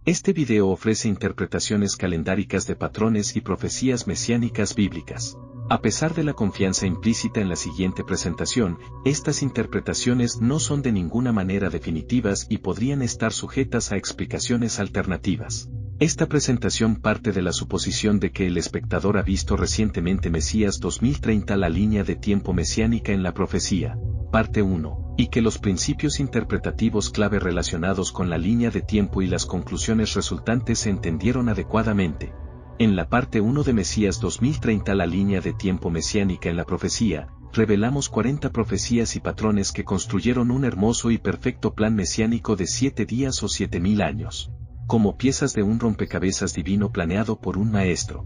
Este video ofrece interpretaciones calendáricas de patrones y profecías mesiánicas bíblicas. A pesar de la confianza implícita en la siguiente presentación, estas interpretaciones no son de ninguna manera definitivas y podrían estar sujetas a explicaciones alternativas. Esta presentación parte de la suposición de que el espectador ha visto recientemente Mesías 2030, la línea de tiempo mesiánica en la profecía, parte 1, y que los principios interpretativos clave relacionados con la línea de tiempo y las conclusiones resultantes se entendieron adecuadamente. En la parte 1 de Mesías 2030, la línea de tiempo mesiánica en la profecía, revelamos 40 profecías y patrones que construyeron un hermoso y perfecto plan mesiánico de 7 días o 7000 años, como piezas de un rompecabezas divino planeado por un maestro.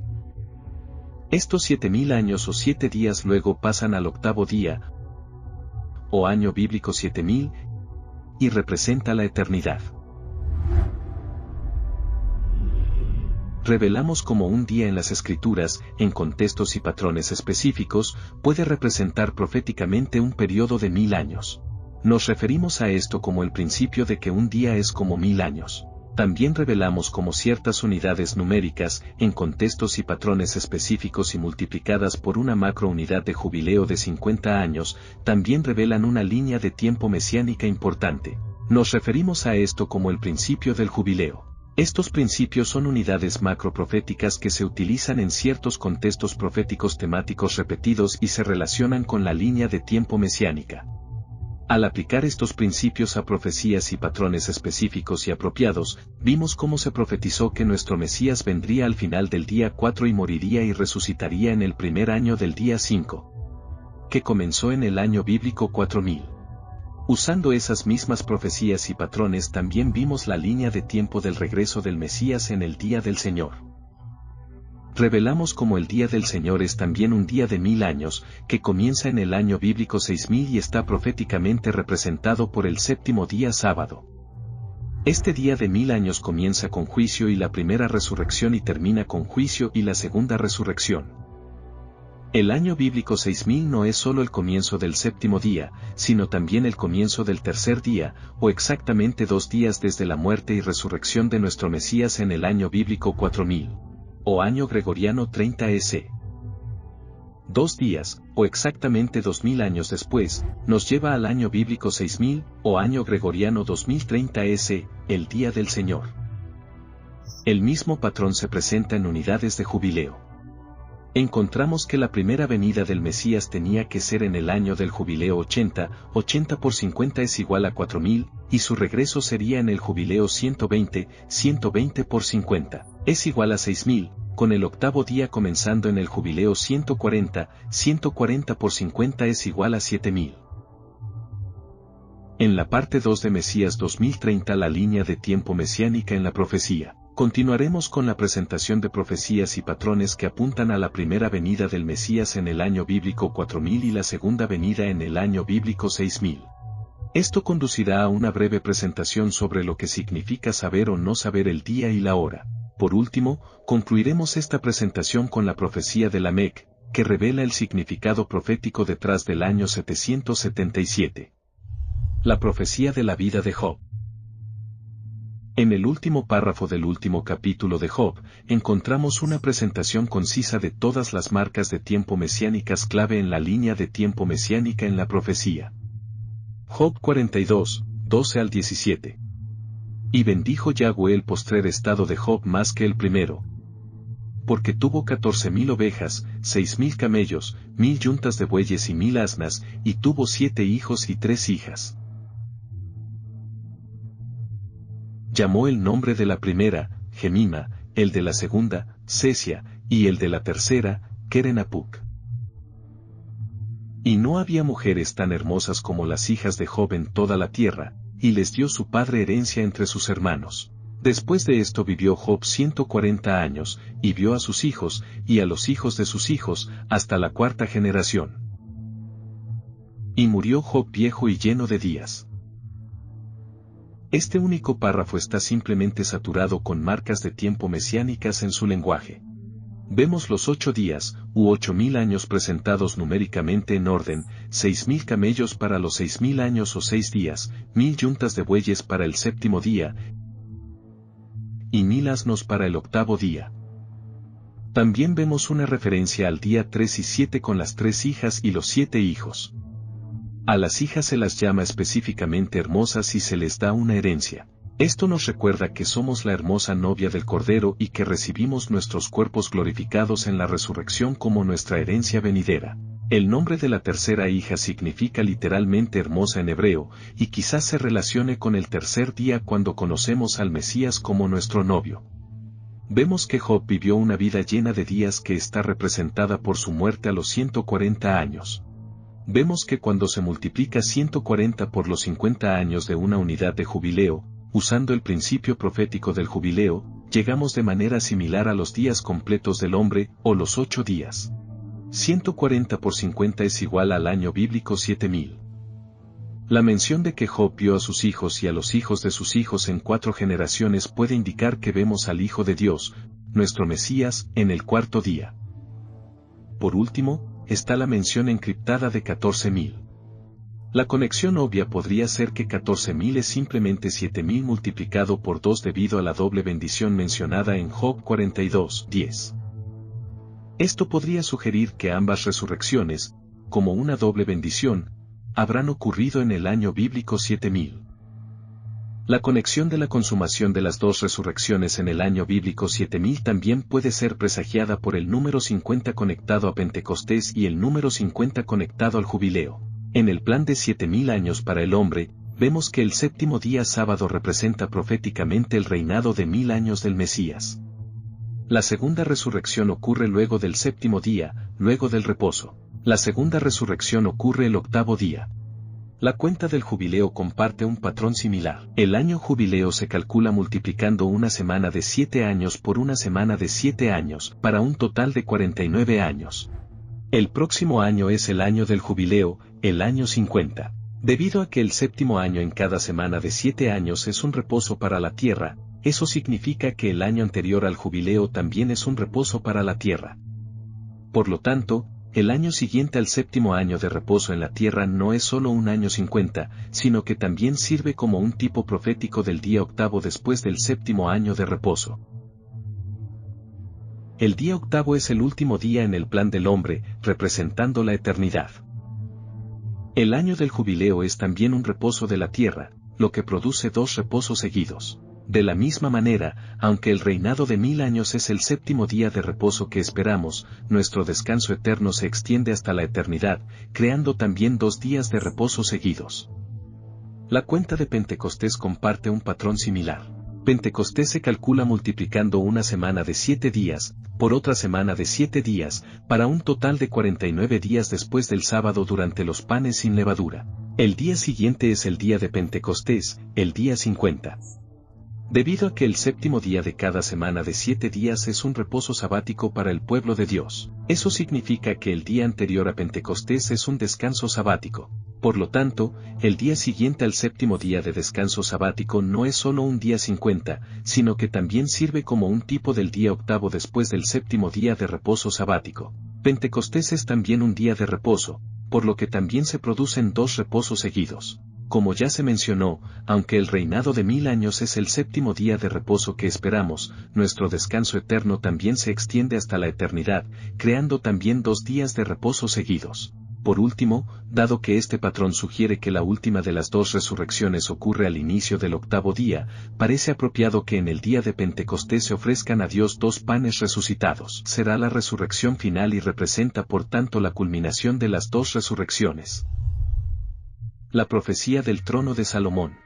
Estos 7000 años o 7 días luego pasan al octavo día, o año bíblico 7000, y representa la eternidad. Revelamos cómo un día en las Escrituras, en contextos y patrones específicos, puede representar proféticamente un periodo de 1000 años. Nos referimos a esto como el principio de que un día es como 1000 años. También revelamos cómo ciertas unidades numéricas, en contextos y patrones específicos y multiplicadas por una macrounidad de jubileo de 50 años, también revelan una línea de tiempo mesiánica importante. Nos referimos a esto como el principio del jubileo. Estos principios son unidades macroproféticas que se utilizan en ciertos contextos proféticos temáticos repetidos y se relacionan con la línea de tiempo mesiánica. Al aplicar estos principios a profecías y patrones específicos y apropiados, vimos cómo se profetizó que nuestro Mesías vendría al final del día 4 y moriría y resucitaría en el primer año del día 5, que comenzó en el año bíblico 4000. Usando esas mismas profecías y patrones también vimos la línea de tiempo del regreso del Mesías en el día del Señor. Revelamos cómo el día del Señor es también un día de 1000 años, que comienza en el año bíblico 6000 y está proféticamente representado por el séptimo día sábado. Este día de 1000 años comienza con juicio y la primera resurrección y termina con juicio y la segunda resurrección. El año bíblico 6000 no es solo el comienzo del séptimo día, sino también el comienzo del tercer día, o exactamente 2 días desde la muerte y resurrección de nuestro Mesías en el año bíblico 4000, o año gregoriano 30 S. 2 días, o exactamente 2000 años después, nos lleva al año bíblico 6000, o año gregoriano 2030 S, el día del Señor. El mismo patrón se presenta en unidades de jubileo. Encontramos que la primera venida del Mesías tenía que ser en el año del jubileo 80 por 50 es igual a 4000, y su regreso sería en el jubileo 120 por 50, es igual a 6000, con el octavo día comenzando en el jubileo 140 por 50 es igual a 7000. En la parte 2 de Mesías 2030, la línea de tiempo mesiánica en la profecía. Continuaremos con la presentación de profecías y patrones que apuntan a la primera venida del Mesías en el año bíblico 4000 y la segunda venida en el año bíblico 6000. Esto conducirá a una breve presentación sobre lo que significa saber o no saber el día y la hora. Por último, concluiremos esta presentación con la profecía de Lamec, que revela el significado profético detrás del año 777. La profecía de la vida de Job. En el último párrafo del último capítulo de Job, encontramos una presentación concisa de todas las marcas de tiempo mesiánicas clave en la línea de tiempo mesiánica en la profecía. Job 42, 12 al 17. Y bendijo Yahweh el postrer estado de Job más que el primero, porque tuvo 14,000 ovejas, 6,000 camellos, 1000 yuntas de bueyes y 1000 asnas, y tuvo 7 hijos y 3 hijas. Llamó el nombre de la primera, Gemima, el de la segunda, Sesia, y el de la tercera, Kerenapuk. Y no había mujeres tan hermosas como las hijas de Job en toda la tierra, y les dio su padre herencia entre sus hermanos. Después de esto vivió Job 140 años, y vio a sus hijos, y a los hijos de sus hijos, hasta la 4ª generación. Y murió Job viejo y lleno de días. Este único párrafo está simplemente saturado con marcas de tiempo mesiánicas en su lenguaje. Vemos los 8 días, u 8000 años presentados numéricamente en orden, 6000 camellos para los 6000 años o 6 días, 1000 yuntas de bueyes para el séptimo día, y 1000 asnos para el octavo día. También vemos una referencia al día 3 y 7 con las 3 hijas y los 7 hijos. A las hijas se las llama específicamente hermosas y se les da una herencia. Esto nos recuerda que somos la hermosa novia del Cordero y que recibimos nuestros cuerpos glorificados en la resurrección como nuestra herencia venidera. El nombre de la tercera hija significa literalmente hermosa en hebreo, y quizás se relacione con el tercer día cuando conocemos al Mesías como nuestro novio. Vemos que Job vivió una vida llena de días que está representada por su muerte a los 140 años. Vemos que cuando se multiplica 140 por los 50 años de una unidad de jubileo, usando el principio profético del jubileo, llegamos de manera similar a los días completos del hombre, o los 8 días. 140 por 50 es igual al año bíblico 7000. La mención de que Job vio a sus hijos y a los hijos de sus hijos en 4 generaciones puede indicar que vemos al Hijo de Dios, nuestro Mesías, en el cuarto día. Por último, está la mención encriptada de 14.000. La conexión obvia podría ser que 14.000 es simplemente 7.000 multiplicado por 2 debido a la doble bendición mencionada en Job 42:10. Esto podría sugerir que ambas resurrecciones, como una doble bendición, habrán ocurrido en el año bíblico 7000. La conexión de la consumación de las dos resurrecciones en el año bíblico 7000 también puede ser presagiada por el número 50 conectado a Pentecostés y el número 50 conectado al jubileo. En el plan de 7000 años para el hombre, vemos que el séptimo día sábado representa proféticamente el reinado de 1000 años del Mesías. La segunda resurrección ocurre luego del séptimo día, luego del reposo. La segunda resurrección ocurre el octavo día. La cuenta del jubileo comparte un patrón similar. El año jubileo se calcula multiplicando una semana de 7 años por una semana de 7 años, para un total de 49 años. El próximo año es el año del jubileo, el año 50. Debido a que el séptimo año en cada semana de 7 años es un reposo para la tierra, eso significa que el año anterior al jubileo también es un reposo para la tierra. Por lo tanto, el año siguiente al séptimo año de reposo en la tierra no es solo un año 50, sino que también sirve como un tipo profético del día octavo después del séptimo año de reposo. El día octavo es el último día en el plan del hombre, representando la eternidad. El año del jubileo es también un reposo de la tierra, lo que produce 2 reposos seguidos. De la misma manera, aunque el reinado de 1000 años es el séptimo día de reposo que esperamos, nuestro descanso eterno se extiende hasta la eternidad, creando también 2 días de reposo seguidos. La cuenta de Pentecostés comparte un patrón similar. Pentecostés se calcula multiplicando una semana de 7 días, por otra semana de 7 días, para un total de 49 días después del sábado durante los panes sin levadura. El día siguiente es el día de Pentecostés, el día 50. Debido a que el séptimo día de cada semana de 7 días es un reposo sabático para el pueblo de Dios, eso significa que el día anterior a Pentecostés es un descanso sabático. Por lo tanto, el día siguiente al séptimo día de descanso sabático no es solo un día 50, sino que también sirve como un tipo del día octavo después del séptimo día de reposo sabático. Pentecostés es también un día de reposo, por lo que también se producen 2 reposos seguidos. Como ya se mencionó, aunque el reinado de 1000 años es el séptimo día de reposo que esperamos, nuestro descanso eterno también se extiende hasta la eternidad, creando también 2 días de reposo seguidos. Por último, dado que este patrón sugiere que la última de las 2 resurrecciones ocurre al inicio del octavo día, parece apropiado que en el día de Pentecostés se ofrezcan a Dios 2 panes resucitados. Será la resurrección final y representa por tanto la culminación de las 2 resurrecciones. La profecía del trono de Salomón.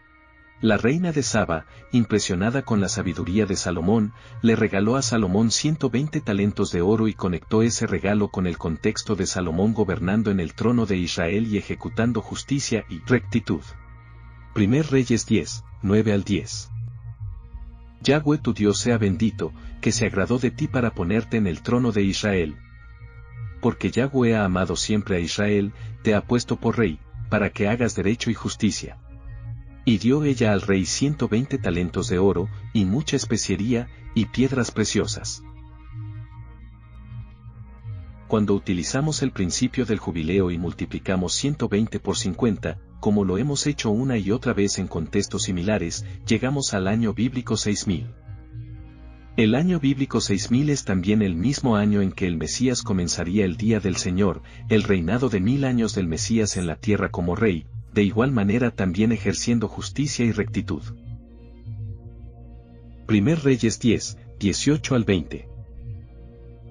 La reina de Saba, impresionada con la sabiduría de Salomón, le regaló a Salomón 120 talentos de oro y conectó ese regalo con el contexto de Salomón gobernando en el trono de Israel y ejecutando justicia y rectitud. 1 Reyes 10, 9-10. Yahweh tu Dios sea bendito, que se agradó de ti para ponerte en el trono de Israel. Porque Yahweh ha amado siempre a Israel, te ha puesto por rey, para que hagas derecho y justicia. Y dio ella al rey 120 talentos de oro, y mucha especiería, y piedras preciosas. Cuando utilizamos el principio del jubileo y multiplicamos 120 por 50, como lo hemos hecho una y otra vez en contextos similares, llegamos al año bíblico 6000. El año bíblico 6000 es también el mismo año en que el Mesías comenzaría el día del Señor, el reinado de 1000 años del Mesías en la tierra como rey, de igual manera también ejerciendo justicia y rectitud. Primer Reyes 10, 18 al 20.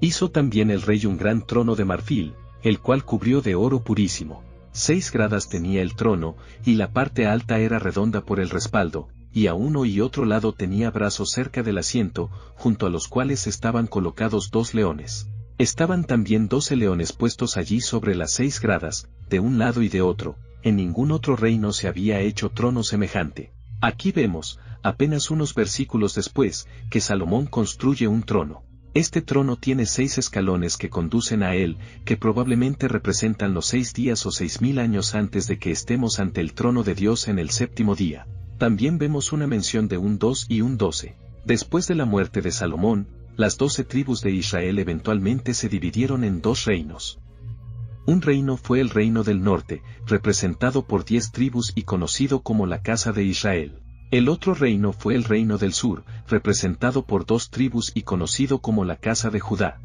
Hizo también el rey un gran trono de marfil, el cual cubrió de oro purísimo. 6 gradas tenía el trono, y la parte alta era redonda por el respaldo, y a uno y otro lado tenía brazos cerca del asiento, junto a los cuales estaban colocados 2 leones. Estaban también 12 leones puestos allí sobre las 6 gradas, de un lado y de otro. En ningún otro reino se había hecho trono semejante. Aquí vemos, apenas unos versículos después, que Salomón construye un trono. Este trono tiene 6 escalones que conducen a él, que probablemente representan los 6 días o 6000 años antes de que estemos ante el trono de Dios en el séptimo día. También vemos una mención de un 2 y un 12. Después de la muerte de Salomón, las 12 tribus de Israel eventualmente se dividieron en 2 reinos. Un reino fue el reino del norte, representado por 10 tribus y conocido como la casa de Israel. El otro reino fue el reino del sur, representado por 2 tribus y conocido como la casa de Judá.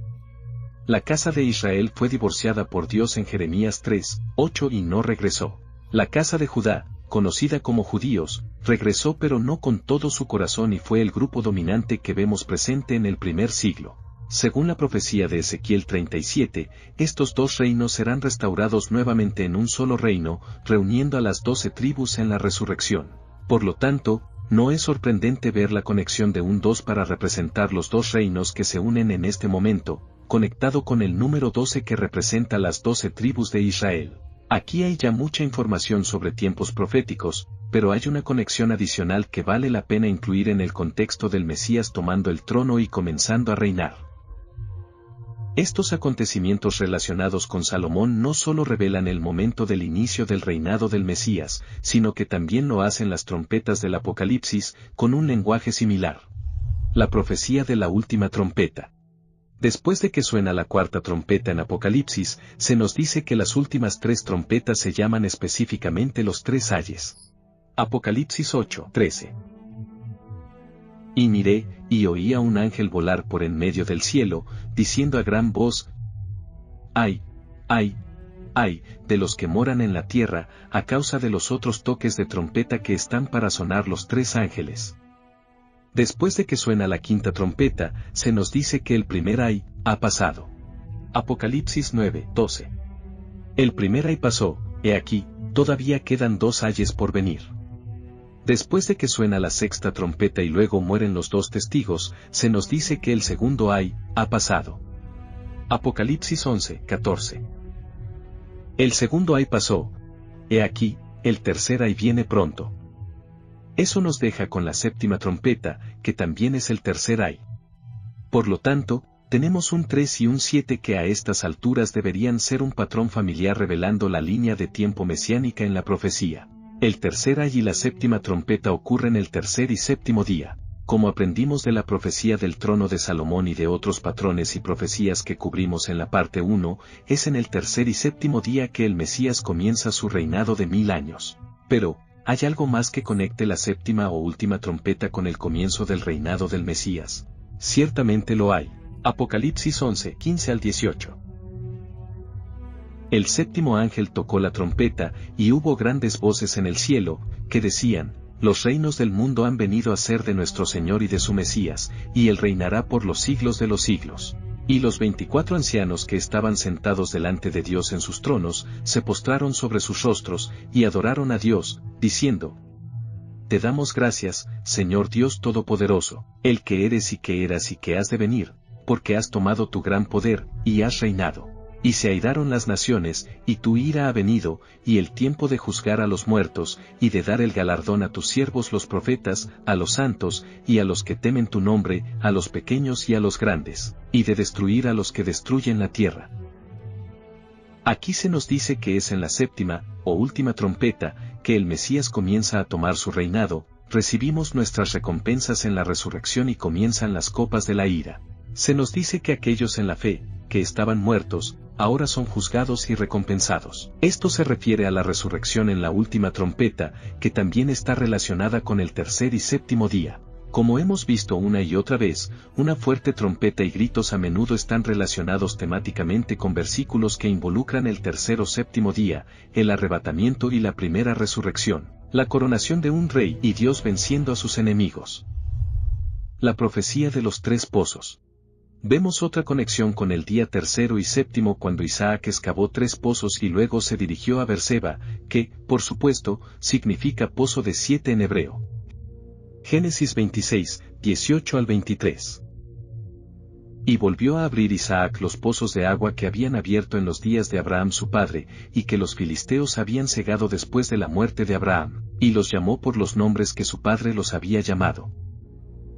La casa de Israel fue divorciada por Dios en Jeremías 3, 8 y no regresó. La casa de Judá, conocida como judíos, regresó pero no con todo su corazón y fue el grupo dominante que vemos presente en el primer siglo. Según la profecía de Ezequiel 37, estos 2 reinos serán restaurados nuevamente en un solo reino, reuniendo a las 12 tribus en la resurrección. Por lo tanto, no es sorprendente ver la conexión de un 2 para representar los 2 reinos que se unen en este momento, conectado con el número 12 que representa las 12 tribus de Israel. Aquí hay ya mucha información sobre tiempos proféticos, pero hay una conexión adicional que vale la pena incluir en el contexto del Mesías tomando el trono y comenzando a reinar. Estos acontecimientos relacionados con Salomón no solo revelan el momento del inicio del reinado del Mesías, sino que también lo hacen las trompetas del Apocalipsis, con un lenguaje similar. La profecía de la última trompeta. Después de que suena la 4ª trompeta en Apocalipsis, se nos dice que las últimas 3 trompetas se llaman específicamente los 3 ayes. Apocalipsis 8, 13. Y miré, y oí a un ángel volar por en medio del cielo, diciendo a gran voz: ¡Ay, ay, ay, de los que moran en la tierra, a causa de los otros toques de trompeta que están para sonar los 3 ángeles! Después de que suena la 5ª trompeta, se nos dice que el primer ay ha pasado. Apocalipsis 9, 12. El primer ay pasó, he aquí, todavía quedan 2 ayes por venir. Después de que suena la 6ª trompeta y luego mueren los 2 testigos, se nos dice que el segundo ay ha pasado. Apocalipsis 11, 14. El segundo ay pasó, he aquí, el tercer ay viene pronto. Eso nos deja con la 7ª trompeta, que también es el tercer ay. Por lo tanto, tenemos un 3 y un 7 que a estas alturas deberían ser un patrón familiar revelando la línea de tiempo mesiánica en la profecía. El tercer ay y la 7ª trompeta ocurren el tercer y 7º día. Como aprendimos de la profecía del trono de Salomón y de otros patrones y profecías que cubrimos en la parte 1, es en el tercer y 7º día que el Mesías comienza su reinado de 1000 años. Pero, ¿hay algo más que conecte la 7ª o última trompeta con el comienzo del reinado del Mesías? Ciertamente lo hay. Apocalipsis 11, 15 al 18. El 7º ángel tocó la trompeta, y hubo grandes voces en el cielo, que decían: los reinos del mundo han venido a ser de nuestro Señor y de su Mesías, y él reinará por los siglos de los siglos. Y los 24 ancianos que estaban sentados delante de Dios en sus tronos, se postraron sobre sus rostros, y adoraron a Dios, diciendo: Te damos gracias, Señor Dios Todopoderoso, el que eres y que eras y que has de venir, porque has tomado tu gran poder, y has reinado. Y se airaron las naciones, y tu ira ha venido, y el tiempo de juzgar a los muertos, y de dar el galardón a tus siervos los profetas, a los santos, y a los que temen tu nombre, a los pequeños y a los grandes, y de destruir a los que destruyen la tierra. Aquí se nos dice que es en la 7ª, o última trompeta, que el Mesías comienza a tomar su reinado, recibimos nuestras recompensas en la resurrección y comienzan las copas de la ira. Se nos dice que aquellos en la fe, que estaban muertos, ahora son juzgados y recompensados. Esto se refiere a la resurrección en la última trompeta, que también está relacionada con el tercer y 7º día. Como hemos visto una y otra vez, una fuerte trompeta y gritos a menudo están relacionados temáticamente con versículos que involucran el tercer o séptimo día, el arrebatamiento y la primera resurrección, la coronación de un rey y Dios venciendo a sus enemigos. La profecía de los tres pozos. Vemos otra conexión con el día tercero y séptimo cuando Isaac excavó 3 pozos y luego se dirigió a Beerseba, que, por supuesto, significa pozo de 7 en hebreo. Génesis 26, 18 al 23. Y volvió a abrir Isaac los pozos de agua que habían abierto en los días de Abraham su padre, y que los filisteos habían cegado después de la muerte de Abraham, y los llamó por los nombres que su padre los había llamado.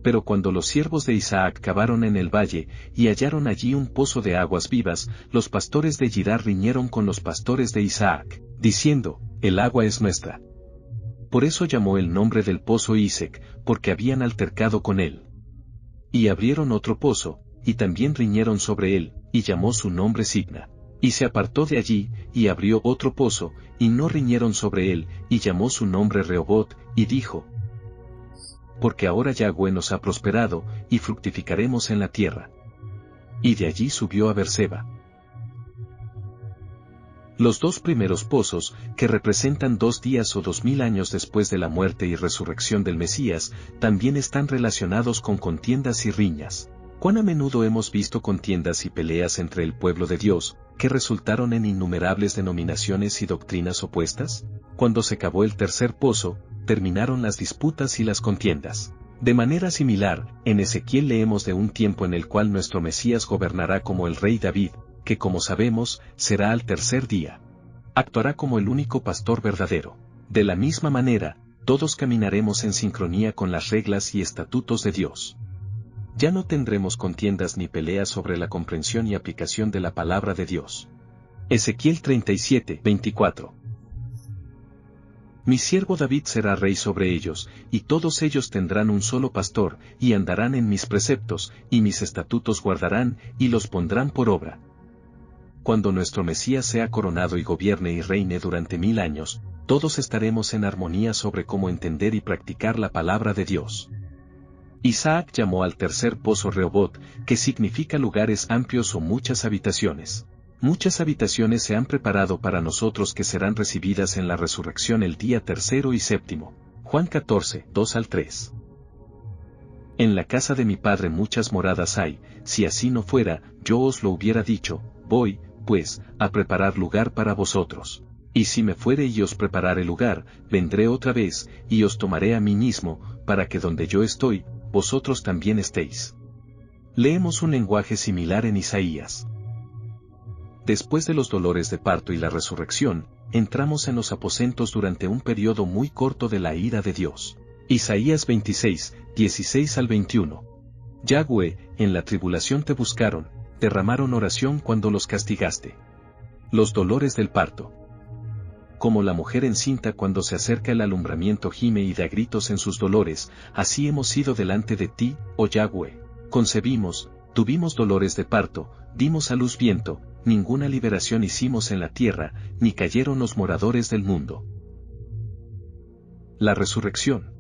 Pero cuando los siervos de Isaac cavaron en el valle, y hallaron allí un pozo de aguas vivas, los pastores de Girar riñeron con los pastores de Isaac, diciendo, el agua es nuestra. Por eso llamó el nombre del pozo Isec, porque habían altercado con él. Y abrieron otro pozo, y también riñeron sobre él, y llamó su nombre Sibna. Y se apartó de allí, y abrió otro pozo, y no riñeron sobre él, y llamó su nombre Rehobot, y dijo, porque ahora Yahweh nos ha prosperado, y fructificaremos en la tierra. Y de allí subió a Beerseba. Los 2 primeros pozos, que representan 2 días o 2000 años después de la muerte y resurrección del Mesías, también están relacionados con contiendas y riñas. ¿Cuán a menudo hemos visto contiendas y peleas entre el pueblo de Dios, que resultaron en innumerables denominaciones y doctrinas opuestas? Cuando se cavó el tercer pozo, terminaron las disputas y las contiendas. De manera similar, en Ezequiel leemos de un tiempo en el cual nuestro Mesías gobernará como el rey David, que como sabemos, será al tercer día. Actuará como el único pastor verdadero. De la misma manera, todos caminaremos en sincronía con las reglas y estatutos de Dios. Ya no tendremos contiendas ni peleas sobre la comprensión y aplicación de la palabra de Dios. Ezequiel 37, 24. Mi siervo David será rey sobre ellos, y todos ellos tendrán un solo pastor, y andarán en mis preceptos, y mis estatutos guardarán, y los pondrán por obra. Cuando nuestro Mesías sea coronado y gobierne y reine durante 1000 años, todos estaremos en armonía sobre cómo entender y practicar la palabra de Dios. Isaac llamó al tercer pozo Rehobot, que significa lugares amplios o muchas habitaciones. Muchas habitaciones se han preparado para nosotros que serán recibidas en la resurrección el día tercero y séptimo. Juan 14, 2 al 3. En la casa de mi padre muchas moradas hay, si así no fuera, yo os lo hubiera dicho, voy, pues, a preparar lugar para vosotros. Y si me fuere y os preparare lugar, vendré otra vez, y os tomaré a mí mismo, para que donde yo estoy, vosotros también estéis. Leemos un lenguaje similar en Isaías. Después de los dolores de parto y la resurrección, entramos en los aposentos durante un periodo muy corto de la ira de Dios. Isaías 26, 16 al 21. Yahweh, en la tribulación te buscaron, derramaron oración cuando los castigaste. Los dolores del parto. Como la mujer encinta cuando se acerca el alumbramiento gime y da gritos en sus dolores, así hemos sido delante de ti, oh Yahweh. Concebimos, tuvimos dolores de parto, dimos a luz viento, ninguna liberación hicimos en la tierra, ni cayeron los moradores del mundo. La resurrección.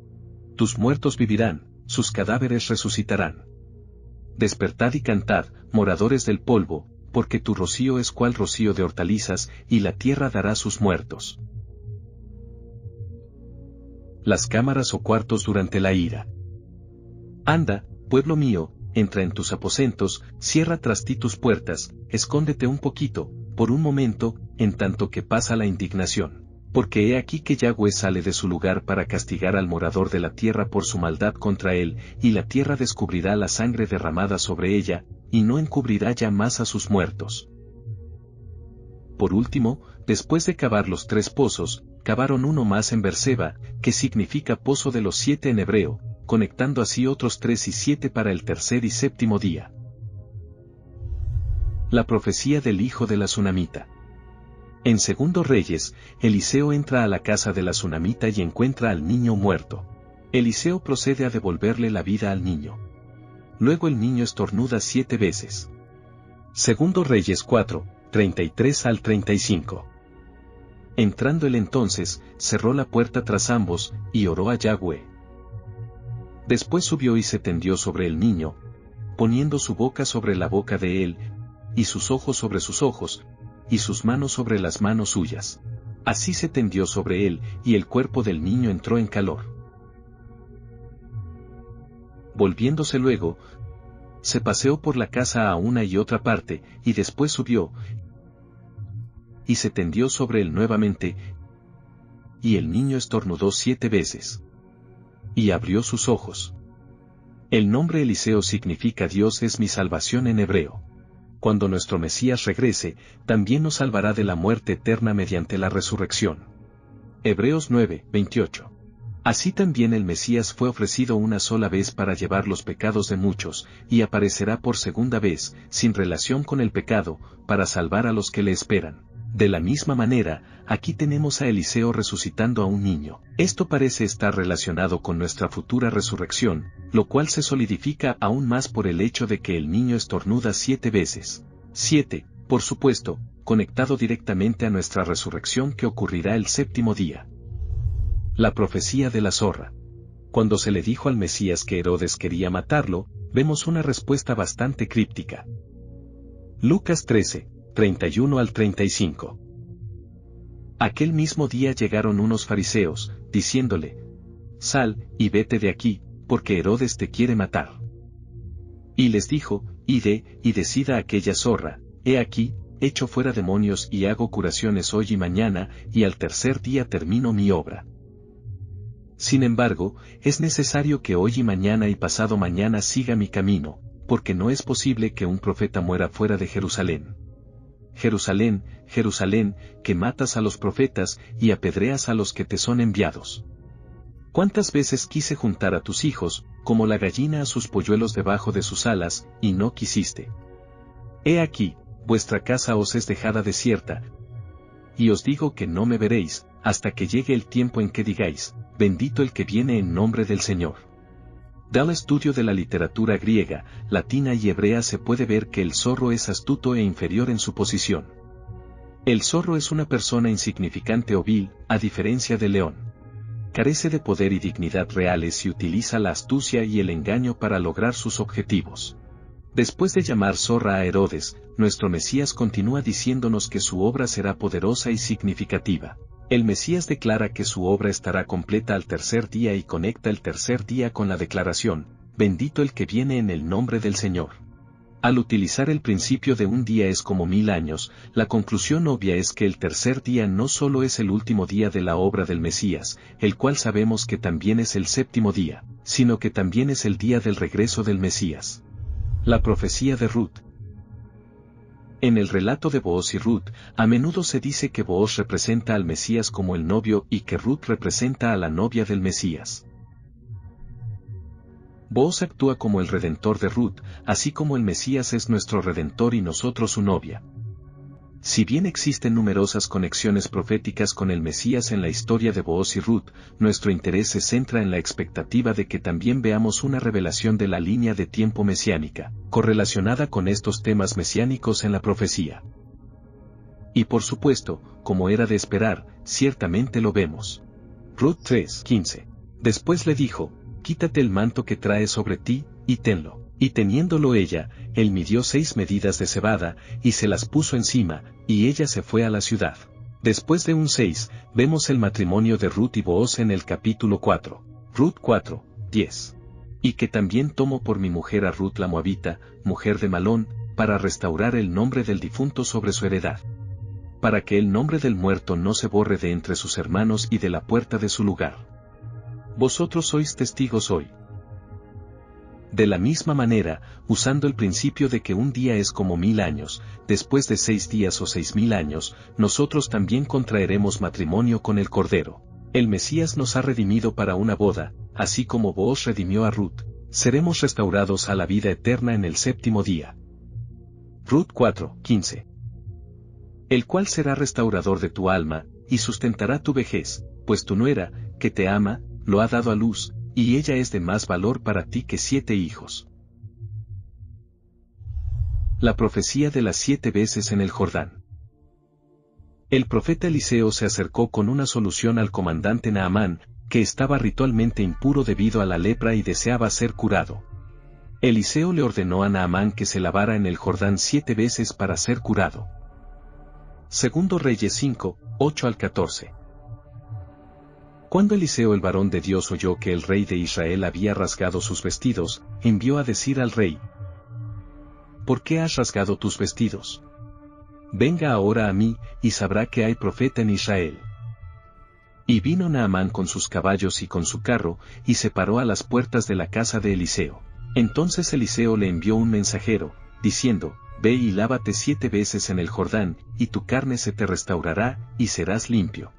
Tus muertos vivirán, sus cadáveres resucitarán. Despertad y cantad, moradores del polvo, porque tu rocío es cual rocío de hortalizas, y la tierra dará sus muertos. Las cámaras o cuartos durante la ira. Anda, pueblo mío, entra en tus aposentos, cierra tras ti tus puertas, escóndete un poquito, por un momento, en tanto que pasa la indignación. Porque he aquí que Yahweh sale de su lugar para castigar al morador de la tierra por su maldad contra él, y la tierra descubrirá la sangre derramada sobre ella, y no encubrirá ya más a sus muertos. Por último, después de cavar los 3 pozos, cavaron uno más en Beerseba, que significa pozo de los 7 en hebreo, conectando así otros 3 y 7 para el tercer y séptimo día. La profecía del hijo de la Sunamita. En Segundo Reyes, Eliseo entra a la casa de la Sunamita y encuentra al niño muerto. Eliseo procede a devolverle la vida al niño. Luego el niño estornuda 7 veces. Segundo Reyes 4, 33 al 35. Entrando él entonces, cerró la puerta tras ambos, y oró a Yahweh. Después subió y se tendió sobre el niño, poniendo su boca sobre la boca de él, y sus ojos sobre sus ojos, y sus manos sobre las manos suyas. Así se tendió sobre él, y el cuerpo del niño entró en calor. Volviéndose luego, se paseó por la casa a una y otra parte, y después subió, y se tendió sobre él nuevamente, y el niño estornudó 7 veces. Y abrió sus ojos. El nombre Eliseo significa Dios es mi salvación en hebreo. Cuando nuestro Mesías regrese, también nos salvará de la muerte eterna mediante la resurrección. Hebreos 9:28. Así también el Mesías fue ofrecido una sola vez para llevar los pecados de muchos, y aparecerá por segunda vez, sin relación con el pecado, para salvar a los que le esperan. De la misma manera, aquí tenemos a Eliseo resucitando a un niño. Esto parece estar relacionado con nuestra futura resurrección, lo cual se solidifica aún más por el hecho de que el niño estornuda 7 veces. 7, por supuesto, conectado directamente a nuestra resurrección que ocurrirá el 7º día. La profecía de la zorra. Cuando se le dijo al Mesías que Herodes quería matarlo, vemos una respuesta bastante críptica. Lucas 13. 31 al 35. Aquel mismo día llegaron unos fariseos, diciéndole: Sal, y vete de aquí, porque Herodes te quiere matar. Y les dijo: Id, y decid a aquella zorra: He aquí, echo fuera demonios y hago curaciones hoy y mañana, y al tercer día termino mi obra. Sin embargo, es necesario que hoy y mañana y pasado mañana siga mi camino, porque no es posible que un profeta muera fuera de Jerusalén. Jerusalén, Jerusalén, que matas a los profetas y apedreas a los que te son enviados. ¿Cuántas veces quise juntar a tus hijos, como la gallina a sus polluelos debajo de sus alas, y no quisiste? He aquí, vuestra casa os es dejada desierta, y os digo que no me veréis, hasta que llegue el tiempo en que digáis: bendito el que viene en nombre del Señor. Del estudio de la literatura griega, latina y hebrea se puede ver que el zorro es astuto e inferior en su posición. El zorro es una persona insignificante o vil, a diferencia del león. Carece de poder y dignidad reales y utiliza la astucia y el engaño para lograr sus objetivos. Después de llamar zorra a Herodes, nuestro Mesías continúa diciéndonos que su obra será poderosa y significativa. El Mesías declara que su obra estará completa al tercer día y conecta el tercer día con la declaración: bendito el que viene en el nombre del Señor. Al utilizar el principio de un día es como 1000 años, la conclusión obvia es que el tercer día no solo es el último día de la obra del Mesías, el cual sabemos que también es el 7º día, sino que también es el día del regreso del Mesías. La profecía de Ruth. En el relato de Booz y Ruth, a menudo se dice que Booz representa al Mesías como el novio y que Ruth representa a la novia del Mesías. Booz actúa como el redentor de Ruth, así como el Mesías es nuestro redentor y nosotros su novia. Si bien existen numerosas conexiones proféticas con el Mesías en la historia de Booz y Ruth, nuestro interés se centra en la expectativa de que también veamos una revelación de la línea de tiempo mesiánica, correlacionada con estos temas mesiánicos en la profecía. Y por supuesto, como era de esperar, ciertamente lo vemos. Ruth 3:15. Después le dijo: quítate el manto que traes sobre ti, y tenlo. Y teniéndolo ella, él midió 6 medidas de cebada, y se las puso encima, y ella se fue a la ciudad. Después de un 6, vemos el matrimonio de Ruth y Booz en el capítulo 4. Ruth 4:10. Y que también tomo por mi mujer a Ruth la Moabita, mujer de Malón, para restaurar el nombre del difunto sobre su heredad. Para que el nombre del muerto no se borre de entre sus hermanos y de la puerta de su lugar. Vosotros sois testigos hoy. De la misma manera, usando el principio de que un día es como 1000 años, después de 6 días o 6000 años, nosotros también contraeremos matrimonio con el Cordero. El Mesías nos ha redimido para una boda, así como Booz redimió a Ruth. Seremos restaurados a la vida eterna en el 7º día. Ruth 4:15. El cual será restaurador de tu alma, y sustentará tu vejez, pues tu nuera, que te ama, lo ha dado a luz, y ella es de más valor para ti que 7 hijos. La profecía de las 7 veces en el Jordán. El profeta Eliseo se acercó con una solución al comandante Naamán, que estaba ritualmente impuro debido a la lepra y deseaba ser curado. Eliseo le ordenó a Naamán que se lavara en el Jordán 7 veces para ser curado. Segundo Reyes 5, 8 al 14. Cuando Eliseo el varón de Dios oyó que el rey de Israel había rasgado sus vestidos, envió a decir al rey: ¿Por qué has rasgado tus vestidos? Venga ahora a mí, y sabrá que hay profeta en Israel. Y vino Naamán con sus caballos y con su carro, y se paró a las puertas de la casa de Eliseo. Entonces Eliseo le envió un mensajero, diciendo: Ve y lávate 7 veces en el Jordán, y tu carne se te restaurará, y serás limpio.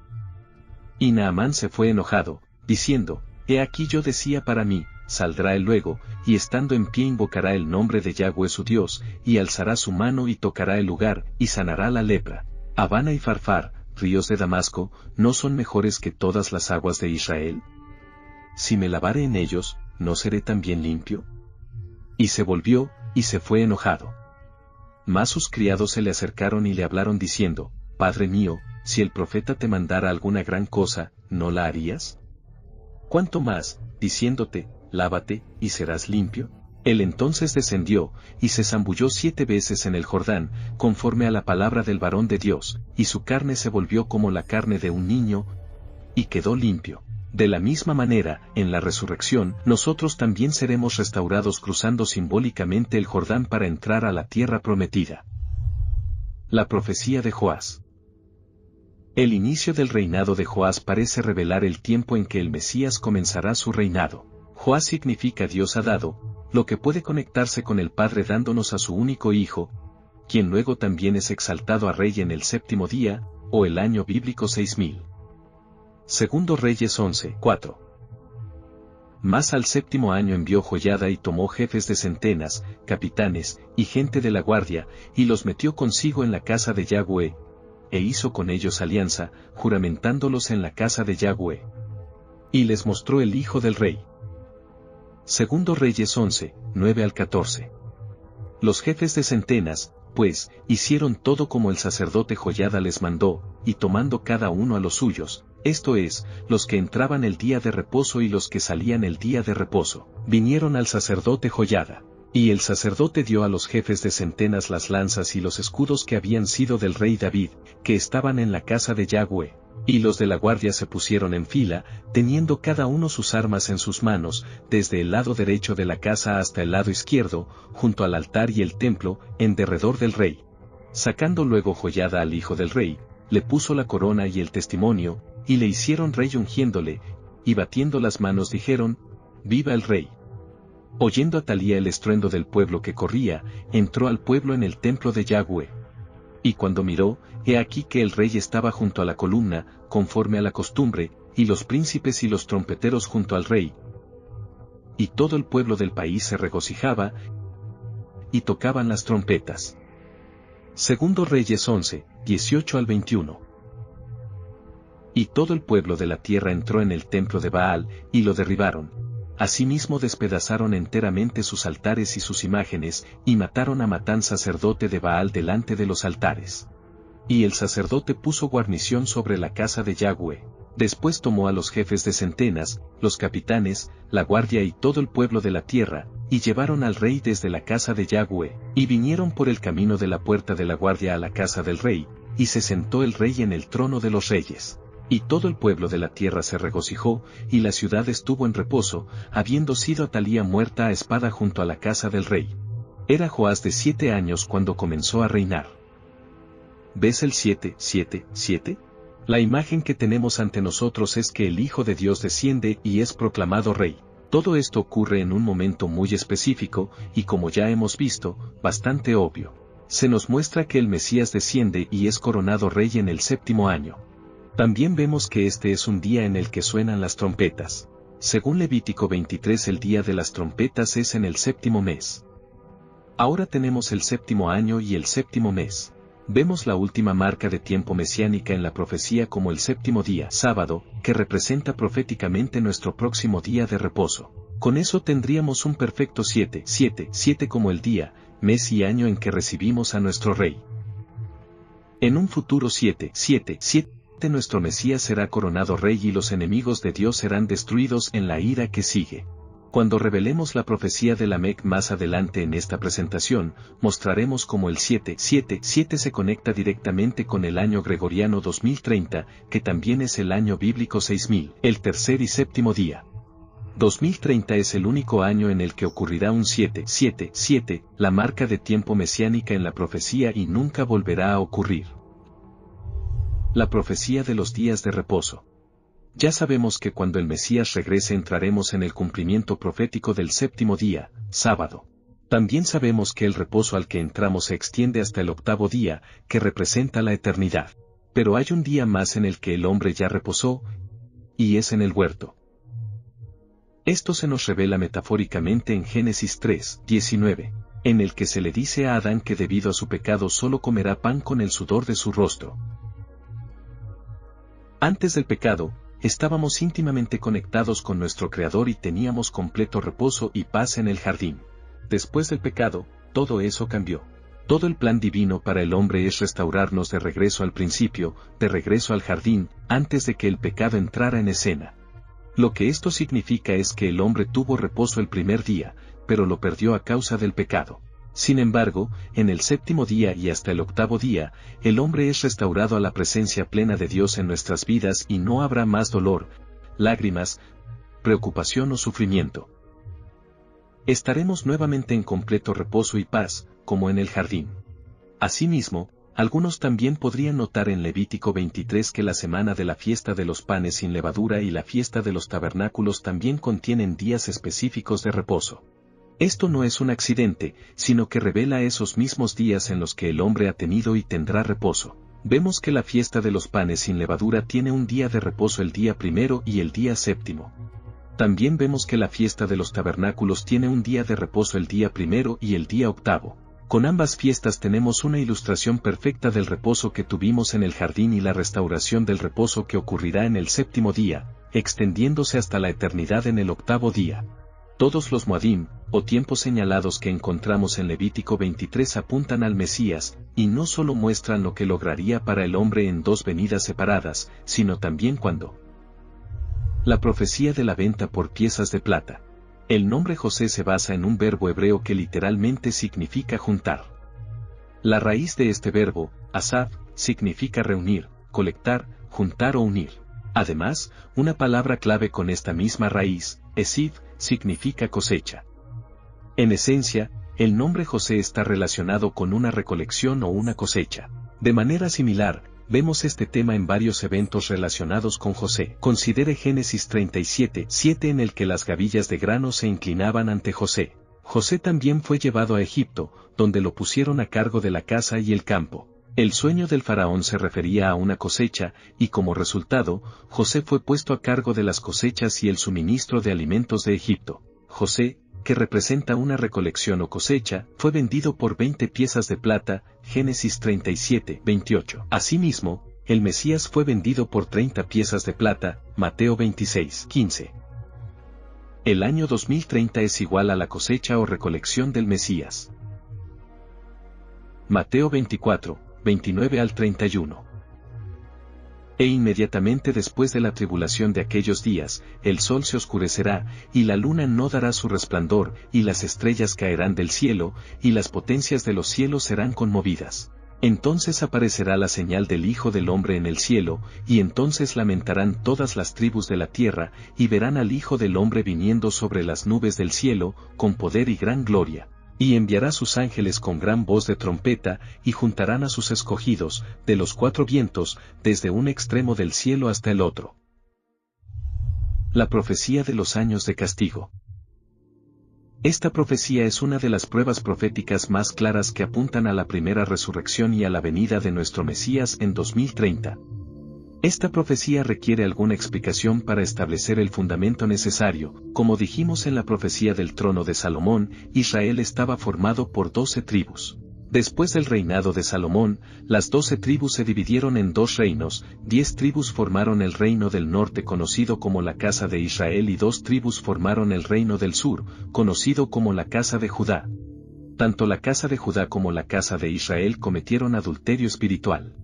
Y Naamán se fue enojado, diciendo: He aquí yo decía para mí, saldrá él luego, y estando en pie invocará el nombre de Yahweh su Dios, y alzará su mano y tocará el lugar, y sanará la lepra. Habana y Farfar, ríos de Damasco, ¿no son mejores que todas las aguas de Israel? Si me lavare en ellos, ¿no seré también limpio? Y se volvió, y se fue enojado. Mas sus criados se le acercaron y le hablaron diciendo: Padre mío, si el profeta te mandara alguna gran cosa, ¿no la harías? ¿Cuánto más, diciéndote: lávate, y serás limpio? Él entonces descendió, y se zambulló 7 veces en el Jordán, conforme a la palabra del varón de Dios, y su carne se volvió como la carne de un niño, y quedó limpio. De la misma manera, en la resurrección, nosotros también seremos restaurados cruzando simbólicamente el Jordán para entrar a la tierra prometida. La profecía de Joás. El inicio del reinado de Joás parece revelar el tiempo en que el Mesías comenzará su reinado. Joás significa Dios ha dado, lo que puede conectarse con el Padre dándonos a su único Hijo, quien luego también es exaltado a Rey en el 7º día, o el año bíblico 6000. Segundo Reyes 11, 4. Mas al 7º año envió Joiada y tomó jefes de centenas, capitanes, y gente de la guardia, y los metió consigo en la casa de Yahweh, e hizo con ellos alianza, juramentándolos en la casa de Yahweh. Y les mostró el hijo del rey. Segundo Reyes 11, 9 al 14. Los jefes de centenas, pues, hicieron todo como el sacerdote Joiada les mandó, y tomando cada uno a los suyos, esto es, los que entraban el día de reposo y los que salían el día de reposo, vinieron al sacerdote Joiada. Y el sacerdote dio a los jefes de centenas las lanzas y los escudos que habían sido del rey David, que estaban en la casa de Yahweh. Y los de la guardia se pusieron en fila, teniendo cada uno sus armas en sus manos, desde el lado derecho de la casa hasta el lado izquierdo, junto al altar y el templo, en derredor del rey. Sacando luego Joiada al hijo del rey, le puso la corona y el testimonio, y le hicieron rey ungiéndole, y batiendo las manos dijeron: ¡Viva el rey! Oyendo Atalía el estruendo del pueblo que corría, entró al pueblo en el templo de Yahweh. Y cuando miró, he aquí que el rey estaba junto a la columna, conforme a la costumbre, y los príncipes y los trompeteros junto al rey. Y todo el pueblo del país se regocijaba, y tocaban las trompetas. Segundo Reyes 11, 18 al 21. Y todo el pueblo de la tierra entró en el templo de Baal, y lo derribaron. Asimismo despedazaron enteramente sus altares y sus imágenes, y mataron a Matán sacerdote de Baal delante de los altares. Y el sacerdote puso guarnición sobre la casa de Yahweh. Después tomó a los jefes de centenas, los capitanes, la guardia y todo el pueblo de la tierra, y llevaron al rey desde la casa de Yahweh, y vinieron por el camino de la puerta de la guardia a la casa del rey, y se sentó el rey en el trono de los reyes. Y todo el pueblo de la tierra se regocijó, y la ciudad estuvo en reposo, habiendo sido Atalía muerta a espada junto a la casa del rey. Era Joás de 7 años cuando comenzó a reinar. ¿Ves el 7, 7, 7? La imagen que tenemos ante nosotros es que el Hijo de Dios desciende y es proclamado rey. Todo esto ocurre en un momento muy específico, y como ya hemos visto, bastante obvio. Se nos muestra que el Mesías desciende y es coronado rey en el 7º año. También vemos que este es un día en el que suenan las trompetas. Según Levítico 23, el día de las trompetas es en el 7º mes. Ahora tenemos el 7º año y el 7º mes. Vemos la última marca de tiempo mesiánica en la profecía como el 7º día, sábado, que representa proféticamente nuestro próximo día de reposo. Con eso tendríamos un perfecto 7, 7, 7 como el día, mes y año en que recibimos a nuestro Rey. En un futuro 7, 7, 7, nuestro Mesías será coronado rey y los enemigos de Dios serán destruidos en la ira que sigue. Cuando revelemos la profecía de Lamec más adelante en esta presentación, mostraremos cómo el 777 se conecta directamente con el año gregoriano 2030, que también es el año bíblico 6000, el tercer y séptimo día. 2030 es el único año en el que ocurrirá un 777, la marca de tiempo mesiánica en la profecía y nunca volverá a ocurrir. La profecía de los días de reposo. Ya sabemos que cuando el Mesías regrese entraremos en el cumplimiento profético del séptimo día, sábado. También sabemos que el reposo al que entramos se extiende hasta el octavo día, que representa la eternidad. Pero hay un día más en el que el hombre ya reposó, y es en el huerto. Esto se nos revela metafóricamente en Génesis 3:19, en el que se le dice a Adán que debido a su pecado solo comerá pan con el sudor de su rostro. Antes del pecado, estábamos íntimamente conectados con nuestro Creador y teníamos completo reposo y paz en el jardín. Después del pecado, todo eso cambió. Todo el plan divino para el hombre es restaurarnos de regreso al principio, de regreso al jardín, antes de que el pecado entrara en escena. Lo que esto significa es que el hombre tuvo reposo el primer día, pero lo perdió a causa del pecado. Sin embargo, en el séptimo día y hasta el octavo día, el hombre es restaurado a la presencia plena de Dios en nuestras vidas y no habrá más dolor, lágrimas, preocupación o sufrimiento. Estaremos nuevamente en completo reposo y paz, como en el jardín. Asimismo, algunos también podrían notar en Levítico 23 que la semana de la fiesta de los panes sin levadura y la fiesta de los tabernáculos también contienen días específicos de reposo. Esto no es un accidente, sino que revela esos mismos días en los que el hombre ha tenido y tendrá reposo. Vemos que la fiesta de los panes sin levadura tiene un día de reposo el día primero y el día séptimo. También vemos que la fiesta de los tabernáculos tiene un día de reposo el día primero y el día octavo. Con ambas fiestas tenemos una ilustración perfecta del reposo que tuvimos en el jardín y la restauración del reposo que ocurrirá en el séptimo día, extendiéndose hasta la eternidad en el octavo día. Todos los Moadim, o tiempos señalados que encontramos en Levítico 23 apuntan al Mesías, y no solo muestran lo que lograría para el hombre en dos venidas separadas, sino también cuando. La profecía de la venta por piezas de plata. El nombre José se basa en un verbo hebreo que literalmente significa juntar. La raíz de este verbo, asaf, significa reunir, colectar, juntar o unir. Además, una palabra clave con esta misma raíz, esiv, significa cosecha. En esencia, el nombre José está relacionado con una recolección o una cosecha. De manera similar, vemos este tema en varios eventos relacionados con José. Considere Génesis 37:7 en el que las gavillas de grano se inclinaban ante José. José también fue llevado a Egipto, donde lo pusieron a cargo de la casa y el campo. El sueño del faraón se refería a una cosecha, y como resultado, José fue puesto a cargo de las cosechas y el suministro de alimentos de Egipto. José, que representa una recolección o cosecha, fue vendido por 20 piezas de plata, Génesis 37:28. Asimismo, el Mesías fue vendido por 30 piezas de plata, Mateo 26:15. El año 2030 es igual a la cosecha o recolección del Mesías. Mateo 24:29 al 31. E inmediatamente después de la tribulación de aquellos días, el sol se oscurecerá, y la luna no dará su resplandor, y las estrellas caerán del cielo, y las potencias de los cielos serán conmovidas. Entonces aparecerá la señal del Hijo del Hombre en el cielo, y entonces lamentarán todas las tribus de la tierra, y verán al Hijo del Hombre viniendo sobre las nubes del cielo, con poder y gran gloria. Y enviará sus ángeles con gran voz de trompeta, y juntarán a sus escogidos, de los cuatro vientos, desde un extremo del cielo hasta el otro. La profecía de los años de castigo. Esta profecía es una de las pruebas proféticas más claras que apuntan a la primera resurrección y a la venida de nuestro Mesías en 2030. Esta profecía requiere alguna explicación para establecer el fundamento necesario. Como dijimos en la profecía del trono de Salomón, Israel estaba formado por 12 tribus. Después del reinado de Salomón, las 12 tribus se dividieron en dos reinos, 10 tribus formaron el reino del norte conocido como la casa de Israel y 2 tribus formaron el reino del sur, conocido como la casa de Judá. Tanto la casa de Judá como la casa de Israel cometieron adulterio espiritual.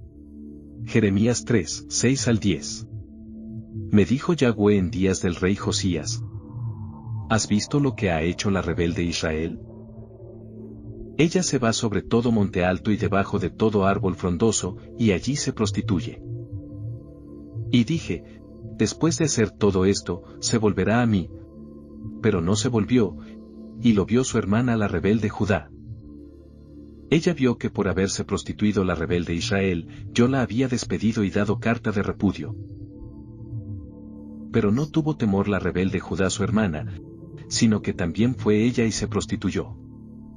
Jeremías 3, 6 al 10. Me dijo Yahweh en días del rey Josías: ¿Has visto lo que ha hecho la rebelde Israel? Ella se va sobre todo monte alto y debajo de todo árbol frondoso, y allí se prostituye. Y dije: después de hacer todo esto, se volverá a mí. Pero no se volvió, y lo vio su hermana la rebelde Judá. Ella vio que por haberse prostituido la rebelde Israel, yo la había despedido y dado carta de repudio. Pero no tuvo temor la rebelde Judá su hermana, sino que también fue ella y se prostituyó.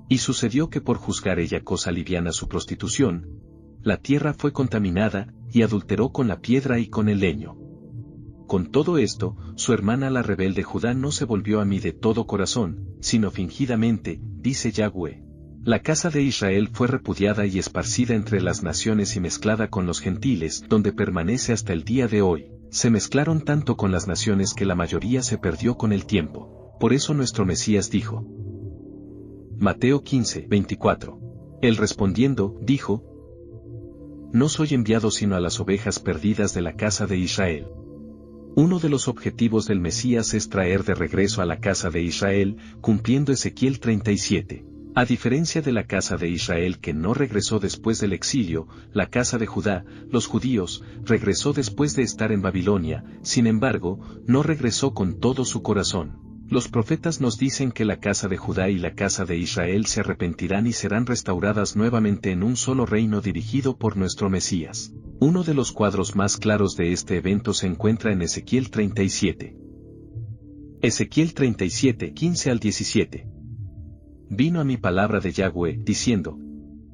Y sucedió que por juzgar ella cosa liviana su prostitución, la tierra fue contaminada, y adulteró con la piedra y con el leño. Con todo esto, su hermana la rebelde Judá no se volvió a mí de todo corazón, sino fingidamente, dice Yahweh. La casa de Israel fue repudiada y esparcida entre las naciones y mezclada con los gentiles, donde permanece hasta el día de hoy. Se mezclaron tanto con las naciones que la mayoría se perdió con el tiempo. Por eso nuestro Mesías dijo. Mateo 15, 24. Él respondiendo, dijo: No soy enviado sino a las ovejas perdidas de la casa de Israel. Uno de los objetivos del Mesías es traer de regreso a la casa de Israel, cumpliendo Ezequiel 37. A diferencia de la casa de Israel que no regresó después del exilio, la casa de Judá, los judíos, regresó después de estar en Babilonia, sin embargo, no regresó con todo su corazón. Los profetas nos dicen que la casa de Judá y la casa de Israel se arrepentirán y serán restauradas nuevamente en un solo reino dirigido por nuestro Mesías. Uno de los cuadros más claros de este evento se encuentra en Ezequiel 37. Ezequiel 37, 15 al 17. Vino a mi palabra de Yahweh, diciendo: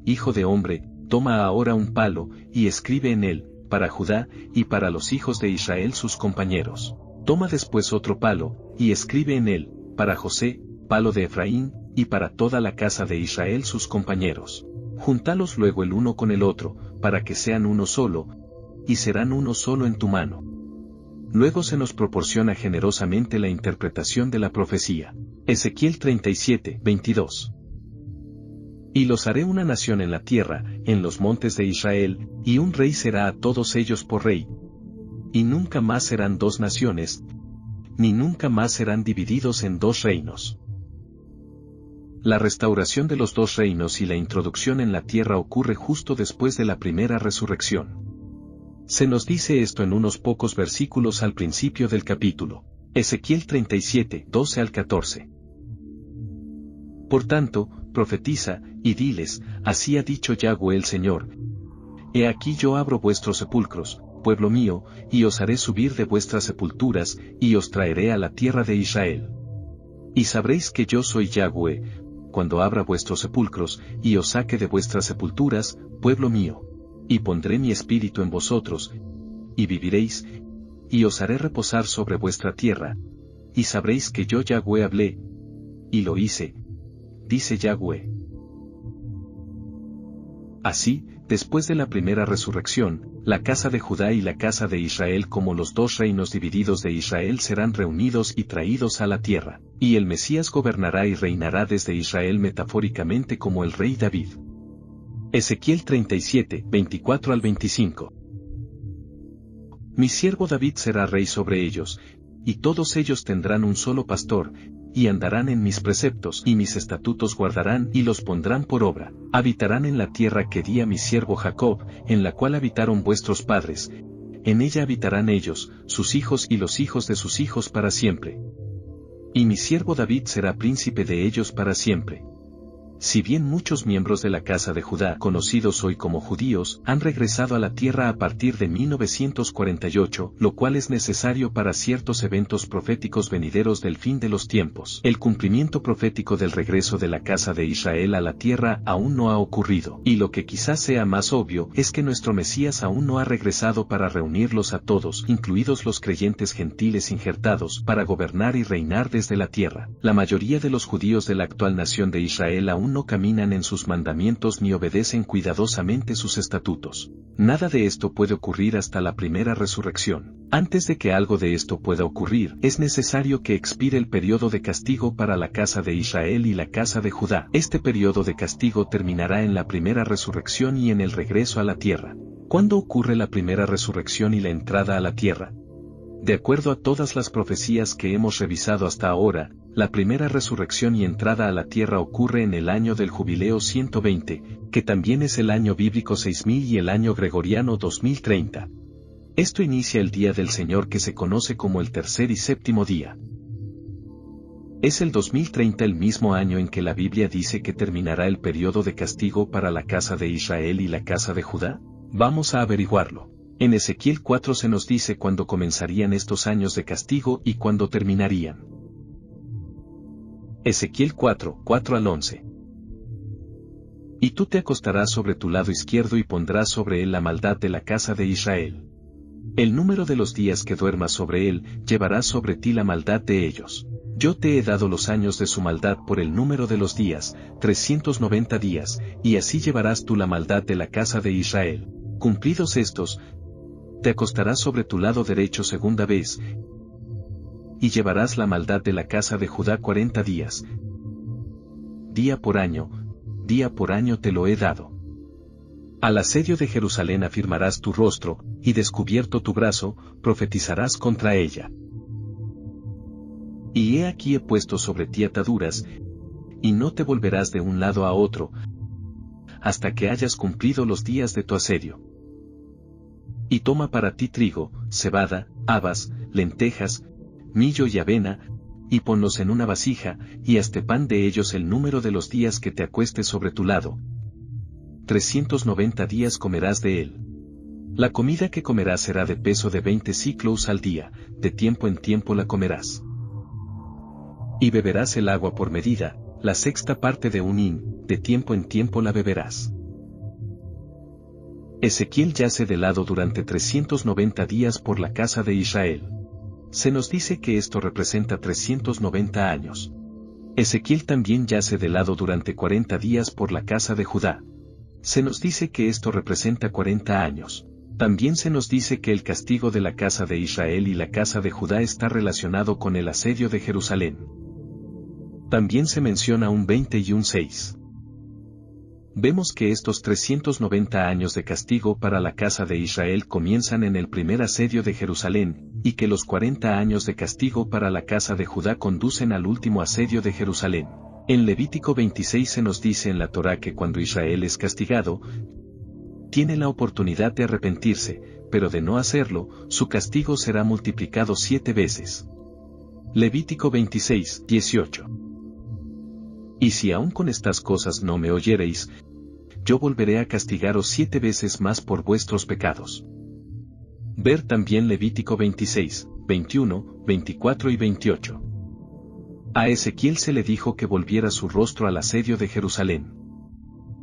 Hijo de hombre, toma ahora un palo, y escribe en él, para Judá, y para los hijos de Israel sus compañeros. Toma después otro palo, y escribe en él, para José, palo de Efraín, y para toda la casa de Israel sus compañeros. Júntalos luego el uno con el otro, para que sean uno solo, y serán uno solo en tu mano. Luego se nos proporciona generosamente la interpretación de la profecía. Ezequiel 37, 22. Y los haré una nación en la tierra, en los montes de Israel, y un rey será a todos ellos por rey. Y nunca más serán dos naciones, ni nunca más serán divididos en dos reinos. La restauración de los dos reinos y la introducción en la tierra ocurre justo después de la primera resurrección. Se nos dice esto en unos pocos versículos al principio del capítulo. Ezequiel 37, 12 al 14. Por tanto, profetiza, y diles: así ha dicho Yahweh el Señor. He aquí yo abro vuestros sepulcros, pueblo mío, y os haré subir de vuestras sepulturas, y os traeré a la tierra de Israel. Y sabréis que yo soy Yahweh, cuando abra vuestros sepulcros, y os saque de vuestras sepulturas, pueblo mío. Y pondré mi espíritu en vosotros, y viviréis, y os haré reposar sobre vuestra tierra, y sabréis que yo Yahweh hablé, y lo hice, dice Yahweh. Así, después de la primera resurrección, la casa de Judá y la casa de Israel como los dos reinos divididos de Israel serán reunidos y traídos a la tierra, y el Mesías gobernará y reinará desde Israel metafóricamente como el rey David. Ezequiel 37, 24 al 25. Mi siervo David será rey sobre ellos, y todos ellos tendrán un solo pastor, y andarán en mis preceptos y mis estatutos guardarán y los pondrán por obra. Habitarán en la tierra que di a mi siervo Jacob, en la cual habitaron vuestros padres. En ella habitarán ellos, sus hijos y los hijos de sus hijos para siempre. Y mi siervo David será príncipe de ellos para siempre. Si bien muchos miembros de la casa de Judá, conocidos hoy como judíos, han regresado a la tierra a partir de 1948, lo cual es necesario para ciertos eventos proféticos venideros del fin de los tiempos. El cumplimiento profético del regreso de la casa de Israel a la tierra aún no ha ocurrido, y lo que quizás sea más obvio es que nuestro Mesías aún no ha regresado para reunirlos a todos, incluidos los creyentes gentiles injertados, para gobernar y reinar desde la tierra. La mayoría de los judíos de la actual nación de Israel aún no caminan en sus mandamientos ni obedecen cuidadosamente sus estatutos. Nada de esto puede ocurrir hasta la primera resurrección. Antes de que algo de esto pueda ocurrir, es necesario que expire el periodo de castigo para la casa de Israel y la casa de Judá. Este periodo de castigo terminará en la primera resurrección y en el regreso a la tierra. ¿Cuándo ocurre la primera resurrección y la entrada a la tierra? De acuerdo a todas las profecías que hemos revisado hasta ahora, la primera resurrección y entrada a la tierra ocurre en el año del jubileo 120, que también es el año bíblico 6000 y el año gregoriano 2030. Esto inicia el día del Señor que se conoce como el tercer y séptimo día. ¿Es el 2030 el mismo año en que la Biblia dice que terminará el periodo de castigo para la casa de Israel y la casa de Judá? Vamos a averiguarlo. En Ezequiel 4 se nos dice cuándo comenzarían estos años de castigo y cuándo terminarían. Ezequiel 4, 4 al 11. Y tú te acostarás sobre tu lado izquierdo y pondrás sobre él la maldad de la casa de Israel. El número de los días que duermas sobre él, llevarás sobre ti la maldad de ellos. Yo te he dado los años de su maldad por el número de los días, 390 días, y así llevarás tú la maldad de la casa de Israel. Cumplidos estos, te acostarás sobre tu lado derecho segunda vez, y llevarás la maldad de la casa de Judá 40 días. Día por año te lo he dado. Al asedio de Jerusalén afirmarás tu rostro, y descubierto tu brazo, profetizarás contra ella. Y he aquí he puesto sobre ti ataduras, y no te volverás de un lado a otro, hasta que hayas cumplido los días de tu asedio. Y toma para ti trigo, cebada, habas, lentejas, millo y avena, y ponlos en una vasija, y hazte pan de ellos el número de los días que te acuestes sobre tu lado. 390 días comerás de él. La comida que comerás será de peso de 20 siclos al día, de tiempo en tiempo la comerás. Y beberás el agua por medida, la sexta parte de un hin, de tiempo en tiempo la beberás. Ezequiel yace de lado durante 390 días por la casa de Israel. Se nos dice que esto representa 390 años. Ezequiel también yace de lado durante 40 días por la casa de Judá. Se nos dice que esto representa 40 años. También se nos dice que el castigo de la casa de Israel y la casa de Judá está relacionado con el asedio de Jerusalén. También se menciona un 20 y un 6. Vemos que estos 390 años de castigo para la casa de Israel comienzan en el primer asedio de Jerusalén, y que los 40 años de castigo para la casa de Judá conducen al último asedio de Jerusalén. En Levítico 26 se nos dice en la Torá que cuando Israel es castigado, tiene la oportunidad de arrepentirse, pero de no hacerlo, su castigo será multiplicado 7 veces. Levítico 26, 18. Y si aún con estas cosas no me oyereis, yo volveré a castigaros 7 veces más por vuestros pecados. Ver también Levítico 26, 21, 24 y 28. A Ezequiel se le dijo que volviera su rostro al asedio de Jerusalén.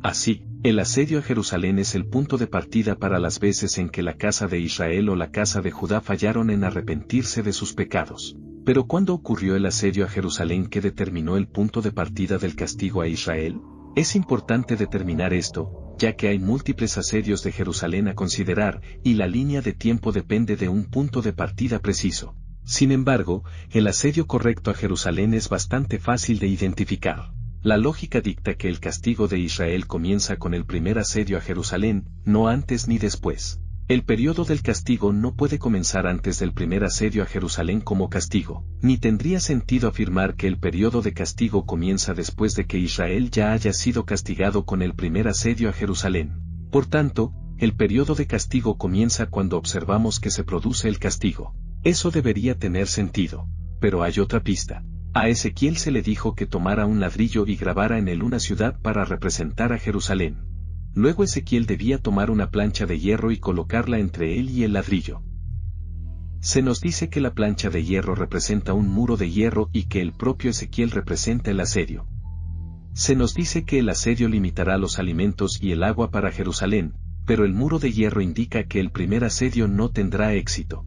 Así, el asedio a Jerusalén es el punto de partida para las veces en que la casa de Israel o la casa de Judá fallaron en arrepentirse de sus pecados. Pero ¿cuándo ocurrió el asedio a Jerusalén que determinó el punto de partida del castigo a Israel? Es importante determinar esto, ya que hay múltiples asedios de Jerusalén a considerar, y la línea de tiempo depende de un punto de partida preciso. Sin embargo, el asedio correcto a Jerusalén es bastante fácil de identificar. La lógica dicta que el castigo de Israel comienza con el primer asedio a Jerusalén, no antes ni después. El periodo del castigo no puede comenzar antes del primer asedio a Jerusalén como castigo, ni tendría sentido afirmar que el periodo de castigo comienza después de que Israel ya haya sido castigado con el primer asedio a Jerusalén. Por tanto, el periodo de castigo comienza cuando observamos que se produce el castigo. Eso debería tener sentido, pero hay otra pista. A Ezequiel se le dijo que tomara un ladrillo y grabara en él una ciudad para representar a Jerusalén. Luego Ezequiel debía tomar una plancha de hierro y colocarla entre él y el ladrillo. Se nos dice que la plancha de hierro representa un muro de hierro y que el propio Ezequiel representa el asedio. Se nos dice que el asedio limitará los alimentos y el agua para Jerusalén, pero el muro de hierro indica que el primer asedio no tendrá éxito.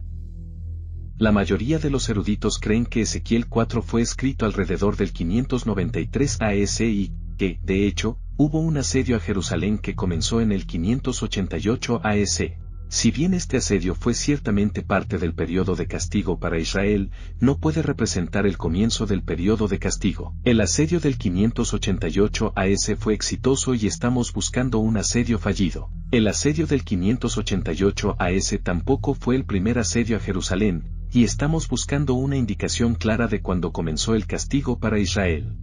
La mayoría de los eruditos creen que Ezequiel 4 fue escrito alrededor del 593 AS y, que, de hecho, hubo un asedio a Jerusalén que comenzó en el 588 AS. Si bien este asedio fue ciertamente parte del periodo de castigo para Israel, no puede representar el comienzo del periodo de castigo. El asedio del 588 AS fue exitoso y estamos buscando un asedio fallido. El asedio del 588 AS tampoco fue el primer asedio a Jerusalén, y estamos buscando una indicación clara de cuándo comenzó el castigo para Israel.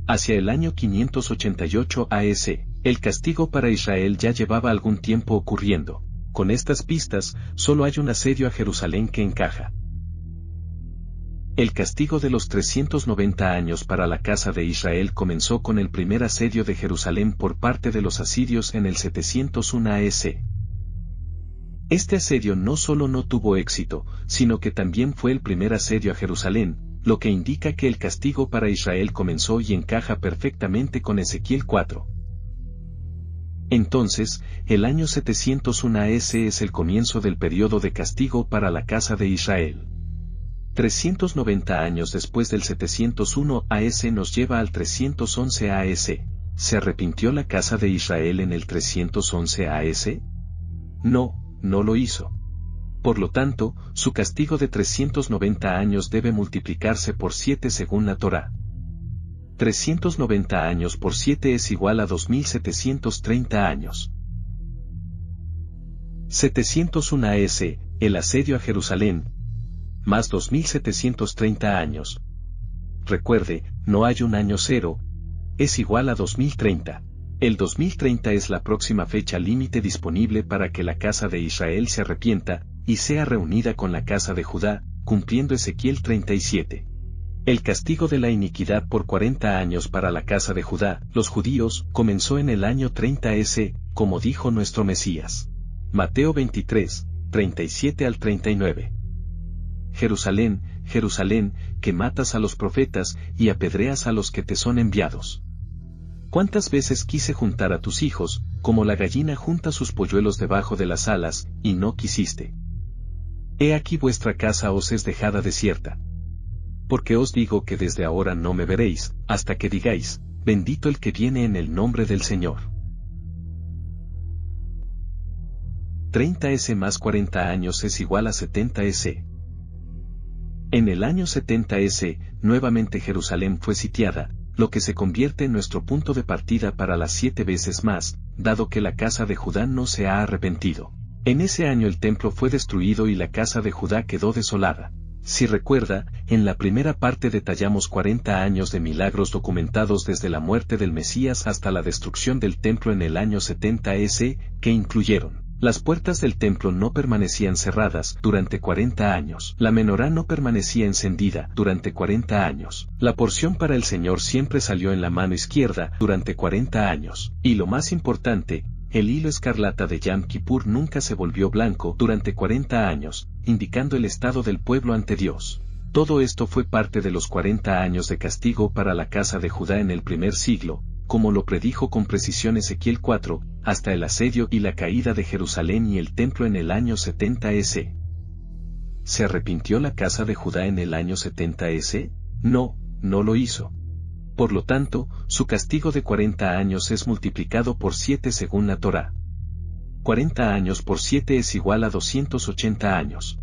Hacia el año 588 AS, el castigo para Israel ya llevaba algún tiempo ocurriendo. Con estas pistas, solo hay un asedio a Jerusalén que encaja. El castigo de los 390 años para la casa de Israel comenzó con el primer asedio de Jerusalén por parte de los asirios en el 701 AS. Este asedio no solo no tuvo éxito, sino que también fue el primer asedio a Jerusalén, lo que indica que el castigo para Israel comenzó y encaja perfectamente con Ezequiel 4. Entonces, el año 701 AS es el comienzo del periodo de castigo para la casa de Israel. 390 años después del 701 AS nos lleva al 311 AS. ¿Se arrepintió la casa de Israel en el 311 AS? No, no lo hizo. Por lo tanto, su castigo de 390 años debe multiplicarse por 7 según la Torá. 390 años por 7 es igual a 2730 años. 701 AS, el asedio a Jerusalén, más 2730 años. Recuerde, no hay un año cero, es igual a 2030. El 2030 es la próxima fecha límite disponible para que la casa de Israel se arrepienta, y sea reunida con la casa de Judá, cumpliendo Ezequiel 37. El castigo de la iniquidad por 40 años para la casa de Judá, los judíos, comenzó en el año 30 S, como dijo nuestro Mesías. Mateo 23, 37 al 39. Jerusalén, Jerusalén, que matas a los profetas y apedreas a los que te son enviados. ¿Cuántas veces quise juntar a tus hijos, como la gallina junta sus polluelos debajo de las alas, y no quisiste? He aquí vuestra casa os es dejada desierta. Porque os digo que desde ahora no me veréis, hasta que digáis, bendito el que viene en el nombre del Señor. 30 S más 40 años es igual a 70 S. En el año 70 S, nuevamente Jerusalén fue sitiada, lo que se convierte en nuestro punto de partida para las 7 veces más, dado que la casa de Judá no se ha arrepentido. En ese año el templo fue destruido y la casa de Judá quedó desolada. Si recuerda, en la primera parte detallamos 40 años de milagros documentados desde la muerte del Mesías hasta la destrucción del templo en el año 70 S, que incluyeron: las puertas del templo no permanecían cerradas durante 40 años, la menorá no permanecía encendida durante 40 años, la porción para el Señor siempre salió en la mano izquierda durante 40 años, y lo más importante, el hilo escarlata de Yom Kippur nunca se volvió blanco durante 40 años, indicando el estado del pueblo ante Dios. Todo esto fue parte de los 40 años de castigo para la casa de Judá en el primer siglo, como lo predijo con precisión Ezequiel 4, hasta el asedio y la caída de Jerusalén y el templo en el año 70 S. ¿Se arrepintió la casa de Judá en el año 70 S? No, no lo hizo. Por lo tanto, su castigo de 40 años es multiplicado por 7 según la Torá. 40 años por 7 es igual a 280 años.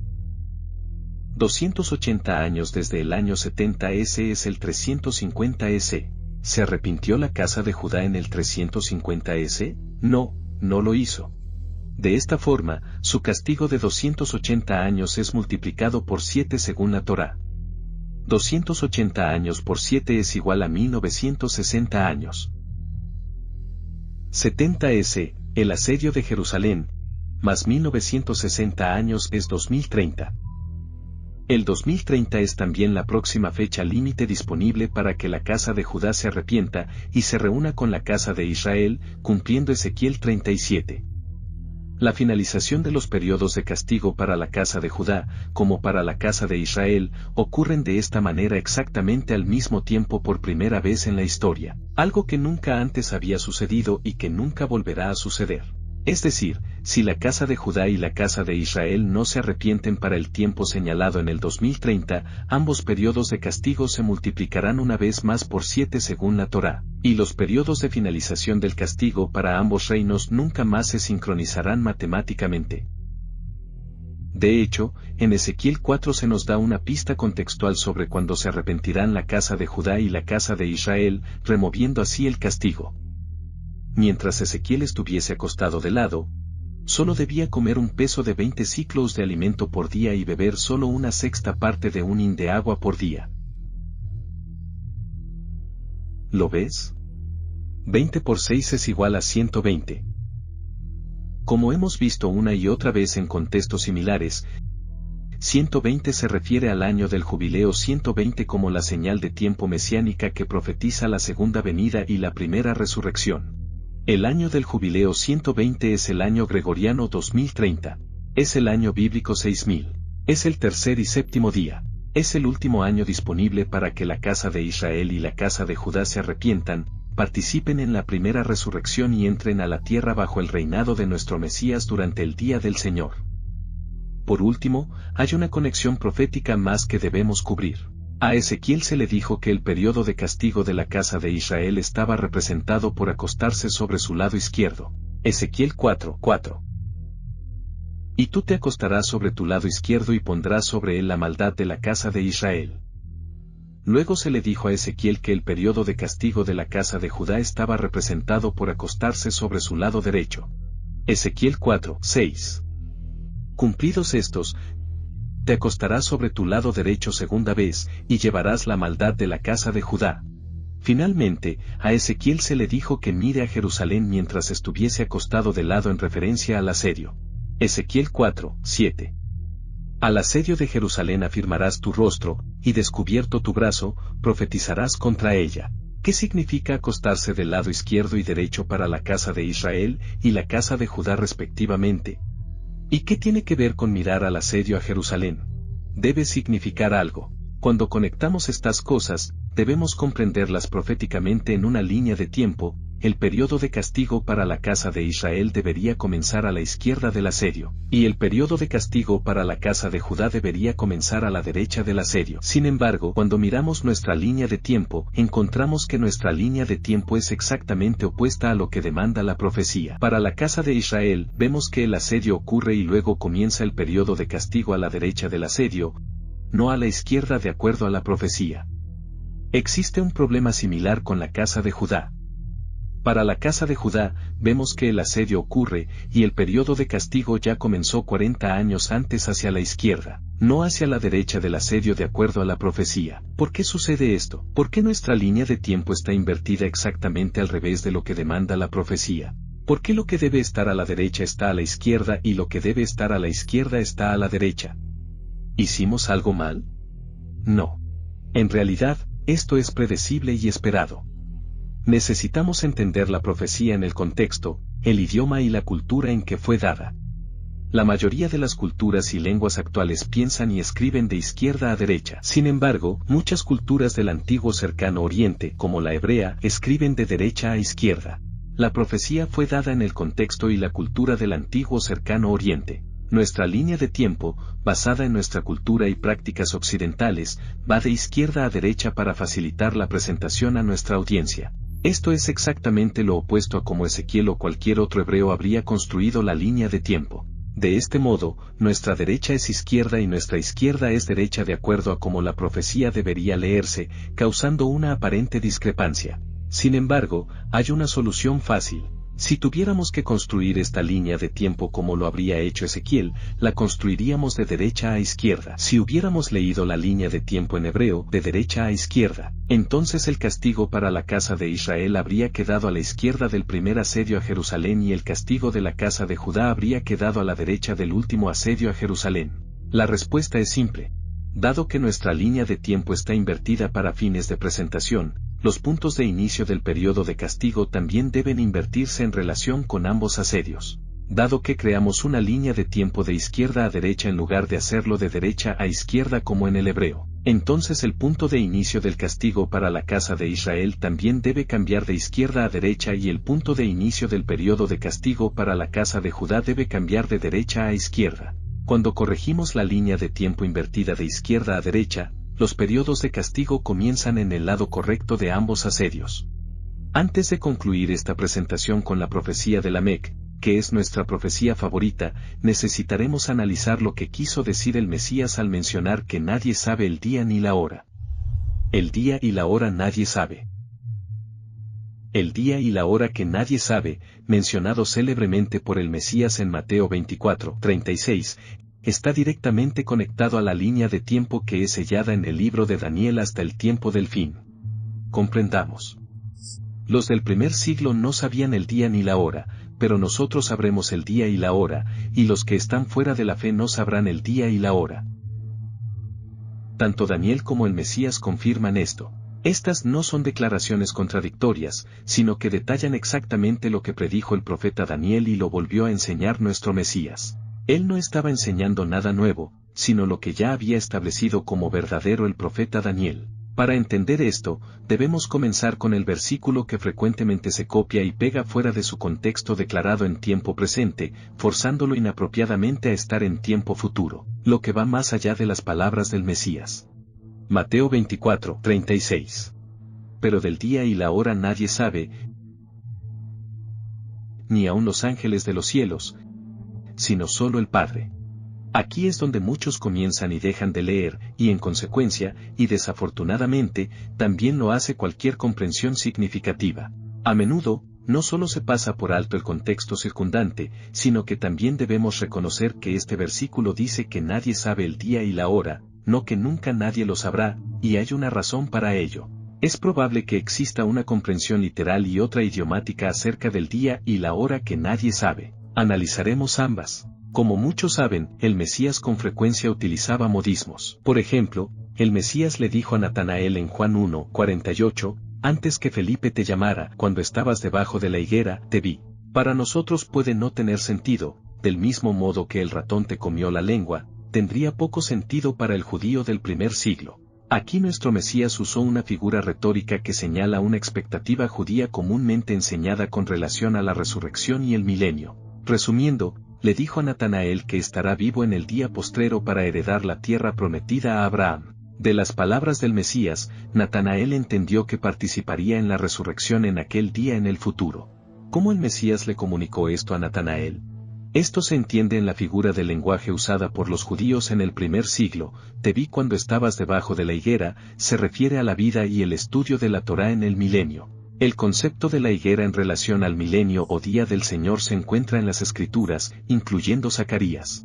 280 años desde el año 70 S es el 350 S. ¿Se arrepintió la casa de Judá en el 350 S? No, no lo hizo. De esta forma, su castigo de 280 años es multiplicado por 7 según la Torá. 280 años por 7 es igual a 1960 años. 70 S, el asedio de Jerusalén, más 1960 años es 2030. El 2030 es también la próxima fecha límite disponible para que la casa de Judá se arrepienta y se reúna con la casa de Israel, cumpliendo Ezequiel 37. La finalización de los periodos de castigo para la casa de Judá, como para la casa de Israel, ocurren de esta manera exactamente al mismo tiempo por primera vez en la historia, algo que nunca antes había sucedido y que nunca volverá a suceder. Es decir, si la casa de Judá y la casa de Israel no se arrepienten para el tiempo señalado en el 2030, ambos periodos de castigo se multiplicarán una vez más por 7 según la Torá, y los periodos de finalización del castigo para ambos reinos nunca más se sincronizarán matemáticamente. De hecho, en Ezequiel 4 se nos da una pista contextual sobre cuándo se arrepentirán la casa de Judá y la casa de Israel, removiendo así el castigo. Mientras Ezequiel estuviese acostado de lado, solo debía comer un peso de 20 ciclos de alimento por día y beber solo una sexta parte de un hin de agua por día. ¿Lo ves? 20 por 6 es igual a 120. Como hemos visto una y otra vez en contextos similares, 120 se refiere al año del jubileo 120 como la señal de tiempo mesiánica que profetiza la segunda venida y la primera resurrección. El año del jubileo 120 es el año gregoriano 2030. Es el año bíblico 6000. Es el tercer y séptimo día. Es el último año disponible para que la casa de Israel y la casa de Judá se arrepientan, participen en la primera resurrección y entren a la tierra bajo el reinado de nuestro Mesías durante el día del Señor. Por último, hay una conexión profética más que debemos cubrir. A Ezequiel se le dijo que el periodo de castigo de la casa de Israel estaba representado por acostarse sobre su lado izquierdo. Ezequiel 4:4. Y tú te acostarás sobre tu lado izquierdo y pondrás sobre él la maldad de la casa de Israel. Luego se le dijo a Ezequiel que el periodo de castigo de la casa de Judá estaba representado por acostarse sobre su lado derecho. Ezequiel 4:6. Cumplidos estos, te acostarás sobre tu lado derecho segunda vez, y llevarás la maldad de la casa de Judá. Finalmente, a Ezequiel se le dijo que mire a Jerusalén mientras estuviese acostado de lado en referencia al asedio. Ezequiel 4:7. Al asedio de Jerusalén afirmarás tu rostro, y descubierto tu brazo, profetizarás contra ella. ¿Qué significa acostarse del lado izquierdo y derecho para la casa de Israel y la casa de Judá respectivamente? ¿Y qué tiene que ver con mirar al asedio a Jerusalén? Debe significar algo. Cuando conectamos estas cosas, debemos comprenderlas proféticamente en una línea de tiempo. El periodo de castigo para la casa de Israel debería comenzar a la izquierda del asedio, y el periodo de castigo para la casa de Judá debería comenzar a la derecha del asedio. Sin embargo, cuando miramos nuestra línea de tiempo, encontramos que nuestra línea de tiempo es exactamente opuesta a lo que demanda la profecía. Para la casa de Israel, vemos que el asedio ocurre y luego comienza el periodo de castigo a la derecha del asedio, no a la izquierda de acuerdo a la profecía. Existe un problema similar con la casa de Judá. Para la casa de Judá, vemos que el asedio ocurre, y el periodo de castigo ya comenzó 40 años antes hacia la izquierda, no hacia la derecha del asedio de acuerdo a la profecía. ¿Por qué sucede esto? ¿Por qué nuestra línea de tiempo está invertida exactamente al revés de lo que demanda la profecía? ¿Por qué lo que debe estar a la derecha está a la izquierda y lo que debe estar a la izquierda está a la derecha? ¿Hicimos algo mal? No. En realidad, esto es predecible y esperado. Necesitamos entender la profecía en el contexto, el idioma y la cultura en que fue dada. La mayoría de las culturas y lenguas actuales piensan y escriben de izquierda a derecha. Sin embargo, muchas culturas del antiguo cercano oriente, como la hebrea, escriben de derecha a izquierda. La profecía fue dada en el contexto y la cultura del antiguo cercano oriente. Nuestra línea de tiempo, basada en nuestra cultura y prácticas occidentales, va de izquierda a derecha para facilitar la presentación a nuestra audiencia. Esto es exactamente lo opuesto a como Ezequiel o cualquier otro hebreo habría construido la línea de tiempo. De este modo, nuestra derecha es izquierda y nuestra izquierda es derecha de acuerdo a cómo la profecía debería leerse, causando una aparente discrepancia. Sin embargo, hay una solución fácil. Si tuviéramos que construir esta línea de tiempo como lo habría hecho Ezequiel, la construiríamos de derecha a izquierda. Si hubiéramos leído la línea de tiempo en hebreo, de derecha a izquierda, entonces el castigo para la casa de Israel habría quedado a la izquierda del primer asedio a Jerusalén y el castigo de la casa de Judá habría quedado a la derecha del último asedio a Jerusalén. La respuesta es simple. Dado que nuestra línea de tiempo está invertida para fines de presentación, los puntos de inicio del periodo de castigo también deben invertirse en relación con ambos asedios. Dado que creamos una línea de tiempo de izquierda a derecha en lugar de hacerlo de derecha a izquierda como en el hebreo, Entonces el punto de inicio del castigo para la casa de Israel también debe cambiar de izquierda a derecha y el punto de inicio del periodo de castigo para la casa de Judá debe cambiar de derecha a izquierda. Cuando corregimos la línea de tiempo invertida de izquierda a derecha, los periodos de castigo comienzan en el lado correcto de ambos asedios. Antes de concluir esta presentación con la profecía de Lamec, que es nuestra profecía favorita, necesitaremos analizar lo que quiso decir el Mesías al mencionar que nadie sabe el día ni la hora. El día y la hora nadie sabe. El día y la hora que nadie sabe, mencionado célebremente por el Mesías en Mateo 24:36, está directamente conectado a la línea de tiempo que es sellada en el libro de Daniel hasta el tiempo del fin. Comprendamos. Los del primer siglo no sabían el día ni la hora, pero nosotros sabremos el día y la hora, y los que están fuera de la fe no sabrán el día y la hora. Tanto Daniel como el Mesías confirman esto. Estas no son declaraciones contradictorias, sino que detallan exactamente lo que predijo el profeta Daniel y lo volvió a enseñar nuestro Mesías. Él no estaba enseñando nada nuevo, sino lo que ya había establecido como verdadero el profeta Daniel. Para entender esto, debemos comenzar con el versículo que frecuentemente se copia y pega fuera de su contexto declarado en tiempo presente, forzándolo inapropiadamente a estar en tiempo futuro, lo que va más allá de las palabras del Mesías. Mateo 24:36. Pero del día y la hora nadie sabe, ni aun los ángeles de los cielos, sino solo el Padre. Aquí es donde muchos comienzan y dejan de leer, y en consecuencia, y desafortunadamente, también lo hace cualquier comprensión significativa. A menudo, no solo se pasa por alto el contexto circundante, sino que también debemos reconocer que este versículo dice que nadie sabe el día y la hora, no que nunca nadie lo sabrá, y hay una razón para ello. Es probable que exista una comprensión literal y otra idiomática acerca del día y la hora que nadie sabe. Analizaremos ambas. Como muchos saben, el Mesías con frecuencia utilizaba modismos. Por ejemplo, el Mesías le dijo a Natanael en Juan 1:48, antes que Felipe te llamara, cuando estabas debajo de la higuera, te vi. Para nosotros puede no tener sentido, del mismo modo que el ratón te comió la lengua, tendría poco sentido para el judío del primer siglo. Aquí nuestro Mesías usó una figura retórica que señala una expectativa judía comúnmente enseñada con relación a la resurrección y el milenio. Resumiendo, le dijo a Natanael que estará vivo en el día postrero para heredar la tierra prometida a Abraham. De las palabras del Mesías, Natanael entendió que participaría en la resurrección en aquel día en el futuro. ¿Cómo el Mesías le comunicó esto a Natanael? Esto se entiende en la figura del lenguaje usada por los judíos en el primer siglo. Te vi cuando estabas debajo de la higuera, se refiere a la vida y el estudio de la Torá en el milenio. El concepto de la higuera en relación al milenio o día del Señor se encuentra en las Escrituras, incluyendo Zacarías.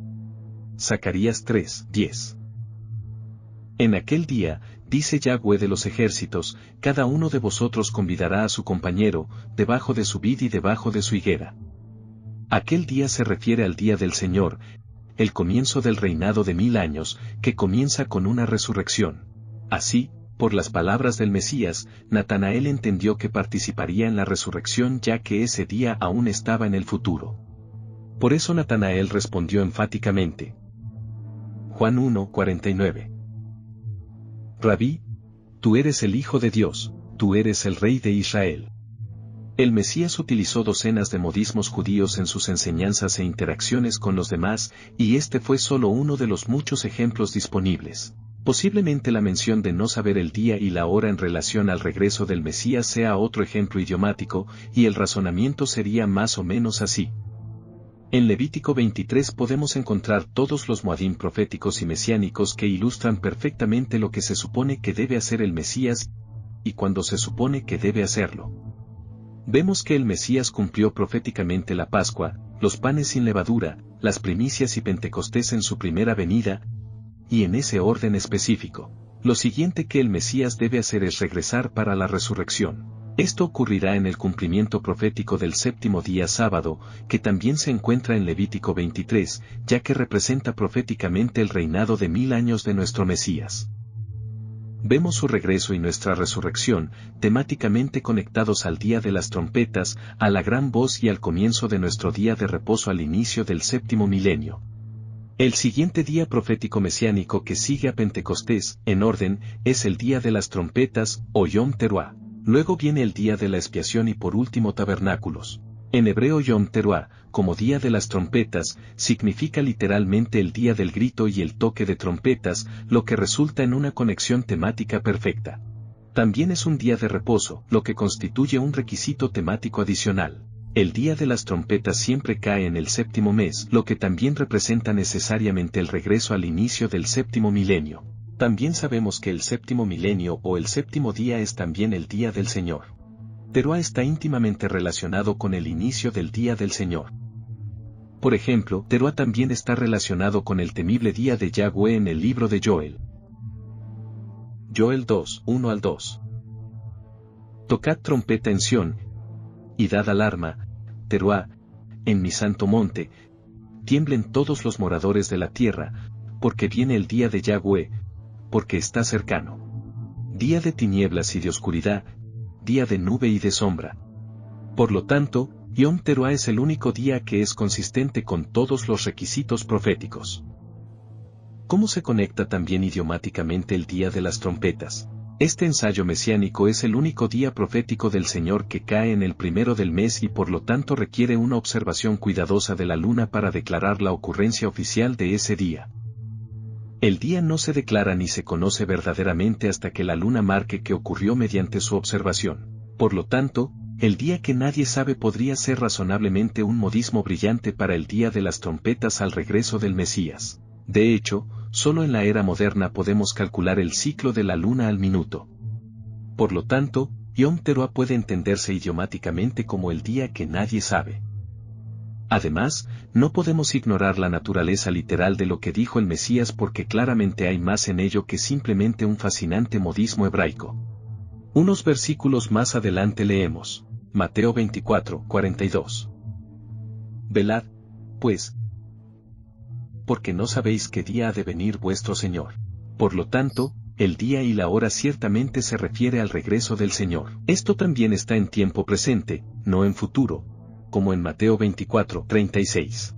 Zacarías 3:10. En aquel día, dice Yahweh de los ejércitos, cada uno de vosotros convidará a su compañero, debajo de su vid y debajo de su higuera. Aquel día se refiere al día del Señor, el comienzo del reinado de 1000 años, que comienza con una resurrección. Así, por las palabras del Mesías, Natanael entendió que participaría en la resurrección ya que ese día aún estaba en el futuro. Por eso Natanael respondió enfáticamente. Juan 1:49. Rabí, tú eres el Hijo de Dios, tú eres el Rey de Israel. El Mesías utilizó docenas de modismos judíos en sus enseñanzas e interacciones con los demás, y este fue solo uno de los muchos ejemplos disponibles. Posiblemente la mención de no saber el día y la hora en relación al regreso del Mesías sea otro ejemplo idiomático, y el razonamiento sería más o menos así. En Levítico 23 podemos encontrar todos los moadim proféticos y mesiánicos que ilustran perfectamente lo que se supone que debe hacer el Mesías, y cuando se supone que debe hacerlo. Vemos que el Mesías cumplió proféticamente la Pascua, los panes sin levadura, las primicias y Pentecostés en su primera venida, y en ese orden específico. Lo siguiente que el Mesías debe hacer es regresar para la resurrección. Esto ocurrirá en el cumplimiento profético del séptimo día sábado, que también se encuentra en Levítico 23, ya que representa proféticamente el reinado de 1000 años de nuestro Mesías. Vemos su regreso y nuestra resurrección, temáticamente conectados al día de las trompetas, a la gran voz y al comienzo de nuestro día de reposo al inicio del séptimo milenio. El siguiente día profético mesiánico que sigue a Pentecostés, en orden, es el día de las trompetas, o Yom Teruah. Luego viene el día de la expiación y por último tabernáculos. En hebreo Yom Teruah, como día de las trompetas, significa literalmente el día del grito y el toque de trompetas, lo que resulta en una conexión temática perfecta. También es un día de reposo, lo que constituye un requisito temático adicional. El día de las trompetas siempre cae en el séptimo mes, lo que también representa necesariamente el regreso al inicio del séptimo milenio. También sabemos que el séptimo milenio o el séptimo día es también el día del Señor. Teruah está íntimamente relacionado con el inicio del día del Señor. Por ejemplo, Teruah también está relacionado con el temible día de Yahweh en el libro de Joel. Joel 2, 1 al 2. Tocad trompeta en Sión, y dad alarma, Teruah, en mi santo monte, tiemblen todos los moradores de la tierra, porque viene el día de Yahweh, porque está cercano. Día de tinieblas y de oscuridad, día de nube y de sombra. Por lo tanto, Yom Teruah es el único día que es consistente con todos los requisitos proféticos. ¿Cómo se conecta también idiomáticamente el día de las trompetas? Este ensayo mesiánico es el único día profético del Señor que cae en el primero del mes y por lo tanto requiere una observación cuidadosa de la luna para declarar la ocurrencia oficial de ese día. El día no se declara ni se conoce verdaderamente hasta que la luna marque que ocurrió mediante su observación. Por lo tanto, el día que nadie sabe podría ser razonablemente un modismo brillante para el día de las trompetas al regreso del Mesías. De hecho, solo en la era moderna podemos calcular el ciclo de la luna al minuto. Por lo tanto, Yom Teruah puede entenderse idiomáticamente como el día que nadie sabe. Además, no podemos ignorar la naturaleza literal de lo que dijo el Mesías porque claramente hay más en ello que simplemente un fascinante modismo hebraico. Unos versículos más adelante leemos, Mateo 24, 42. Velad, pues, porque no sabéis qué día ha de venir vuestro Señor. Por lo tanto, el día y la hora ciertamente se refiere al regreso del Señor. Esto también está en tiempo presente, no en futuro, como en Mateo 24, 36.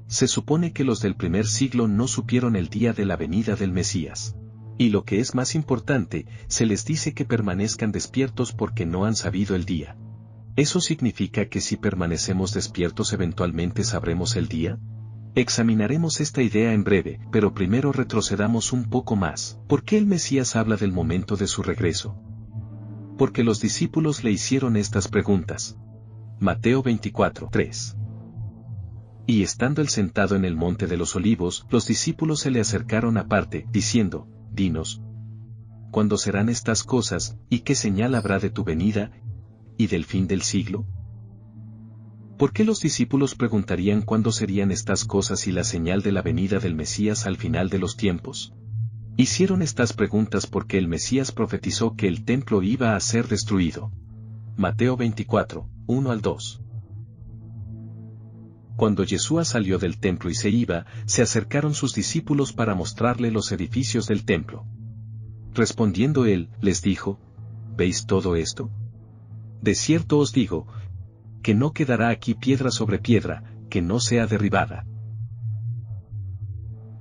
Se supone que los del primer siglo no supieron el día de la venida del Mesías. Y lo que es más importante, se les dice que permanezcan despiertos porque no han sabido el día. ¿Eso significa que si permanecemos despiertos eventualmente sabremos el día? Examinaremos esta idea en breve, pero primero retrocedamos un poco más. ¿Por qué el Mesías habla del momento de su regreso? Porque los discípulos le hicieron estas preguntas. Mateo 24, 3. Y estando él sentado en el monte de los olivos, los discípulos se le acercaron aparte, diciendo, dinos, ¿cuándo serán estas cosas, y qué señal habrá de tu venida, y del fin del siglo? ¿Por qué los discípulos preguntarían cuándo serían estas cosas y la señal de la venida del Mesías al final de los tiempos? Hicieron estas preguntas porque el Mesías profetizó que el templo iba a ser destruido. Mateo 24, 1 al 2. Cuando Yeshua salió del templo y se iba, se acercaron sus discípulos para mostrarle los edificios del templo. Respondiendo él, les dijo, ¿veis todo esto? De cierto os digo, que no quedará aquí piedra sobre piedra, que no sea derribada.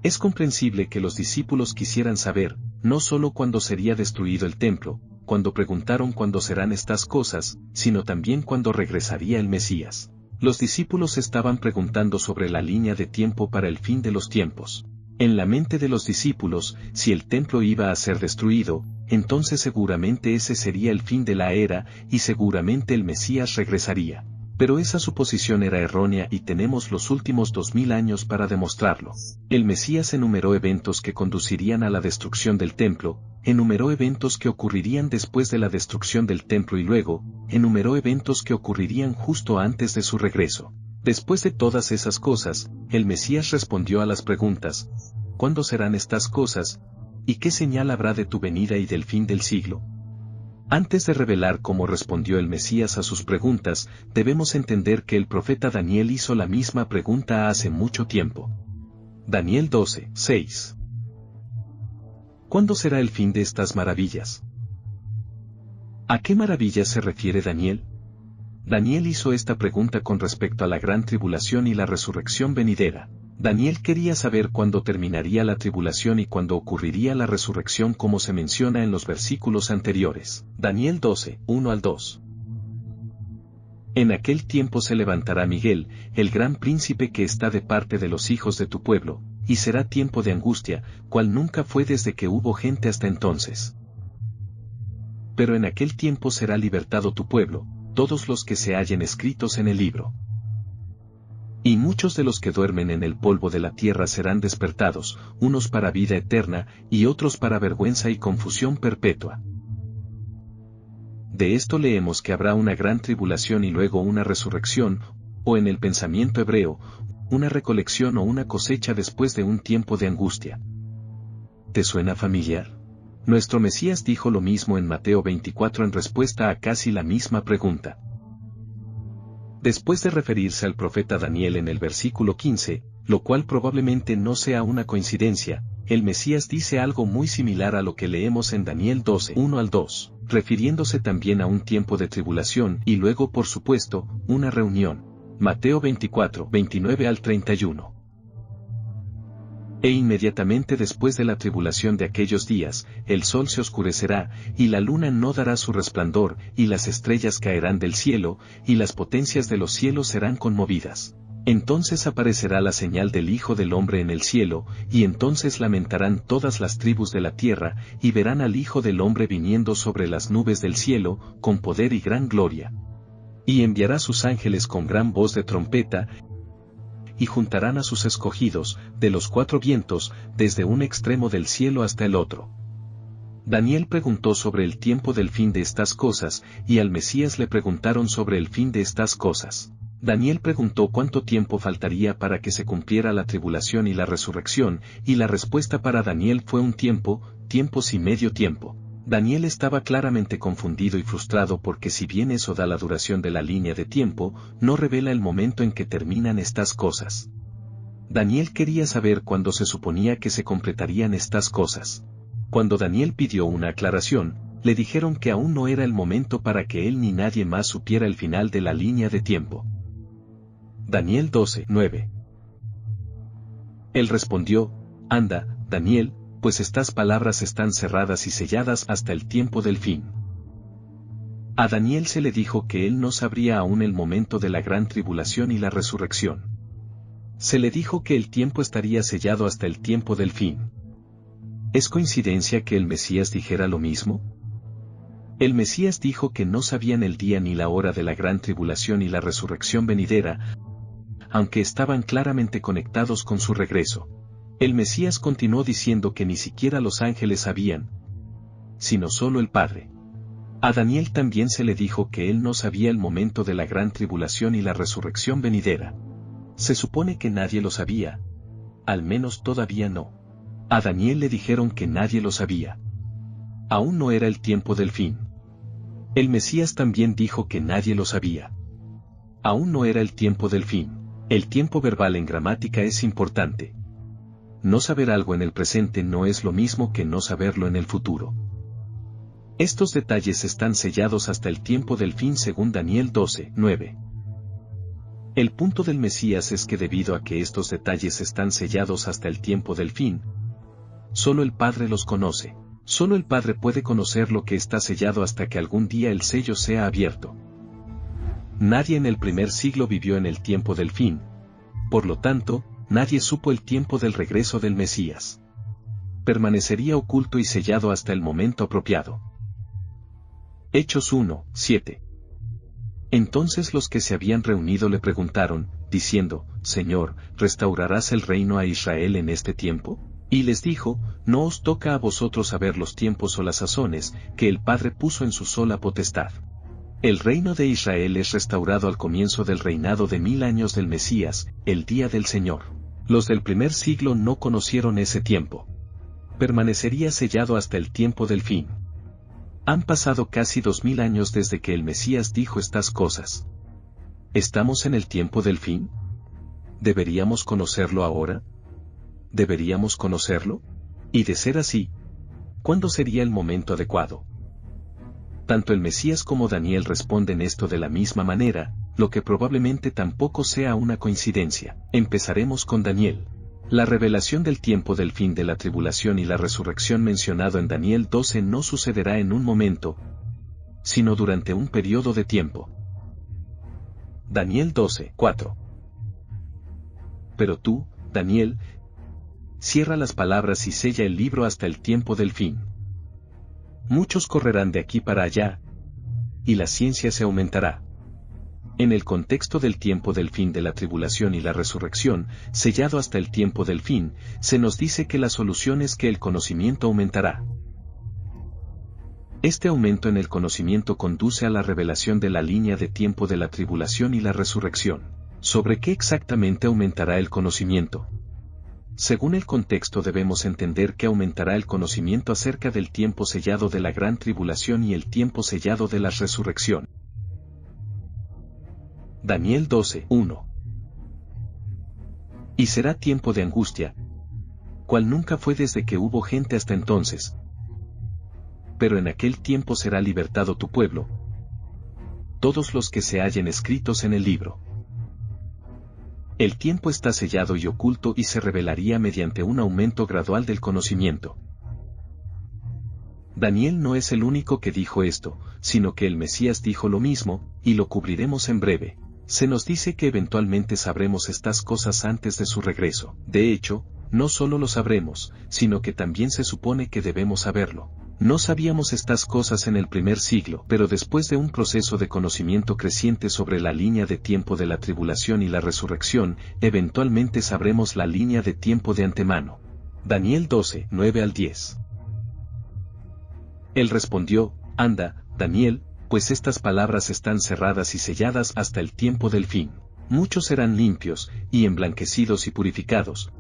Es comprensible que los discípulos quisieran saber, no solo cuándo sería destruido el templo, cuando preguntaron cuándo serán estas cosas, sino también cuándo regresaría el Mesías. Los discípulos estaban preguntando sobre la línea de tiempo para el fin de los tiempos. En la mente de los discípulos, si el templo iba a ser destruido, entonces seguramente ese sería el fin de la era, y seguramente el Mesías regresaría. Pero esa suposición era errónea y tenemos los últimos 2000 años para demostrarlo. El Mesías enumeró eventos que conducirían a la destrucción del templo, enumeró eventos que ocurrirían después de la destrucción del templo y luego, enumeró eventos que ocurrirían justo antes de su regreso. Después de todas esas cosas, el Mesías respondió a las preguntas, ¿cuándo serán estas cosas? ¿Y qué señal habrá de tu venida y del fin del siglo? Antes de revelar cómo respondió el Mesías a sus preguntas, debemos entender que el profeta Daniel hizo la misma pregunta hace mucho tiempo. Daniel 12, 6. ¿Cuándo será el fin de estas maravillas? ¿A qué maravillas se refiere Daniel? Daniel hizo esta pregunta con respecto a la gran tribulación y la resurrección venidera. Daniel quería saber cuándo terminaría la tribulación y cuándo ocurriría la resurrección como se menciona en los versículos anteriores. Daniel 12, 1 al 2. En aquel tiempo se levantará Miguel, el gran príncipe que está de parte de los hijos de tu pueblo, y será tiempo de angustia, cual nunca fue desde que hubo gente hasta entonces. Pero en aquel tiempo será libertado tu pueblo, todos los que se hallen escritos en el libro. Y muchos de los que duermen en el polvo de la tierra serán despertados, unos para vida eterna, y otros para vergüenza y confusión perpetua. De esto leemos que habrá una gran tribulación y luego una resurrección, o en el pensamiento hebreo, una recolección o una cosecha después de un tiempo de angustia. ¿Te suena familiar? Nuestro Mesías dijo lo mismo en Mateo 24 en respuesta a casi la misma pregunta. Después de referirse al profeta Daniel en el versículo 15, lo cual probablemente no sea una coincidencia, el Mesías dice algo muy similar a lo que leemos en Daniel 12, 1 al 2, refiriéndose también a un tiempo de tribulación y luego por supuesto, una reunión. Mateo 24, 29 al 31. E inmediatamente después de la tribulación de aquellos días, el sol se oscurecerá, y la luna no dará su resplandor, y las estrellas caerán del cielo, y las potencias de los cielos serán conmovidas. Entonces aparecerá la señal del Hijo del Hombre en el cielo, y entonces lamentarán todas las tribus de la tierra, y verán al Hijo del Hombre viniendo sobre las nubes del cielo, con poder y gran gloria. Y enviará sus ángeles con gran voz de trompeta, y juntarán a sus escogidos, de los cuatro vientos, desde un extremo del cielo hasta el otro. Daniel preguntó sobre el tiempo del fin de estas cosas, y al Mesías le preguntaron sobre el fin de estas cosas. Daniel preguntó cuánto tiempo faltaría para que se cumpliera la tribulación y la resurrección, y la respuesta para Daniel fue un tiempo, tiempos y medio tiempo. Daniel estaba claramente confundido y frustrado porque si bien eso da la duración de la línea de tiempo, no revela el momento en que terminan estas cosas. Daniel quería saber cuándo se suponía que se completarían estas cosas. Cuando Daniel pidió una aclaración, le dijeron que aún no era el momento para que él ni nadie más supiera el final de la línea de tiempo. Daniel 12, 9. Él respondió, anda, Daniel, pues estas palabras están cerradas y selladas hasta el tiempo del fin. A Daniel se le dijo que él no sabría aún el momento de la gran tribulación y la resurrección. Se le dijo que el tiempo estaría sellado hasta el tiempo del fin. ¿Es coincidencia que el Mesías dijera lo mismo? El Mesías dijo que no sabían el día ni la hora de la gran tribulación y la resurrección venidera, aunque estaban claramente conectados con su regreso. El Mesías continuó diciendo que ni siquiera los ángeles sabían, sino solo el Padre. A Daniel también se le dijo que él no sabía el momento de la gran tribulación y la resurrección venidera. Se supone que nadie lo sabía. Al menos todavía no. A Daniel le dijeron que nadie lo sabía. Aún no era el tiempo del fin. El Mesías también dijo que nadie lo sabía. Aún no era el tiempo del fin. El tiempo verbal en gramática es importante. No saber algo en el presente no es lo mismo que no saberlo en el futuro. Estos detalles están sellados hasta el tiempo del fin según Daniel 12, 9. El punto del Mesías es que debido a que estos detalles están sellados hasta el tiempo del fin, solo el Padre los conoce. Solo el Padre puede conocer lo que está sellado hasta que algún día el sello sea abierto. Nadie en el primer siglo vivió en el tiempo del fin. Por lo tanto, nadie supo el tiempo del regreso del Mesías. Permanecería oculto y sellado hasta el momento apropiado. Hechos 1, 7. Entonces los que se habían reunido le preguntaron, diciendo, Señor, ¿restaurarás el reino a Israel en este tiempo? Y les dijo, no os toca a vosotros saber los tiempos o las sazones, que el Padre puso en su sola potestad. El reino de Israel es restaurado al comienzo del reinado de 1000 años del Mesías, el día del Señor. Los del primer siglo no conocieron ese tiempo. Permanecería sellado hasta el tiempo del fin. Han pasado casi 2000 años desde que el Mesías dijo estas cosas. ¿Estamos en el tiempo del fin? ¿Deberíamos conocerlo ahora? ¿Deberíamos conocerlo? Y de ser así, ¿cuándo sería el momento adecuado? Tanto el Mesías como Daniel responden esto de la misma manera, lo que probablemente tampoco sea una coincidencia. Empezaremos con Daniel. La revelación del tiempo del fin de la tribulación y la resurrección mencionado en Daniel 12 no sucederá en un momento, sino durante un periodo de tiempo. Daniel 12, 4. Pero tú, Daniel, cierra las palabras y sella el libro hasta el tiempo del fin. Muchos correrán de aquí para allá, y la ciencia se aumentará. En el contexto del tiempo del fin de la tribulación y la resurrección, sellado hasta el tiempo del fin, se nos dice que la solución es que el conocimiento aumentará. Este aumento en el conocimiento conduce a la revelación de la línea de tiempo de la tribulación y la resurrección. ¿Sobre qué exactamente aumentará el conocimiento? Según el contexto debemos entender que aumentará el conocimiento acerca del tiempo sellado de la gran tribulación y el tiempo sellado de la resurrección. Daniel 12, 1. Y será tiempo de angustia, cual nunca fue desde que hubo gente hasta entonces. Pero en aquel tiempo será libertado tu pueblo, todos los que se hallen escritos en el libro. El tiempo está sellado y oculto y se revelaría mediante un aumento gradual del conocimiento. Daniel no es el único que dijo esto, sino que el Mesías dijo lo mismo, y lo cubriremos en breve. Se nos dice que eventualmente sabremos estas cosas antes de su regreso. De hecho, no solo lo sabremos, sino que también se supone que debemos saberlo. No sabíamos estas cosas en el primer siglo, pero después de un proceso de conocimiento creciente sobre la línea de tiempo de la tribulación y la resurrección, eventualmente sabremos la línea de tiempo de antemano. Daniel 12, 9 al 10. Él respondió, anda, Daniel, pues estas palabras están cerradas y selladas hasta el tiempo del fin. Muchos serán limpios, y emblanquecidos y purificados.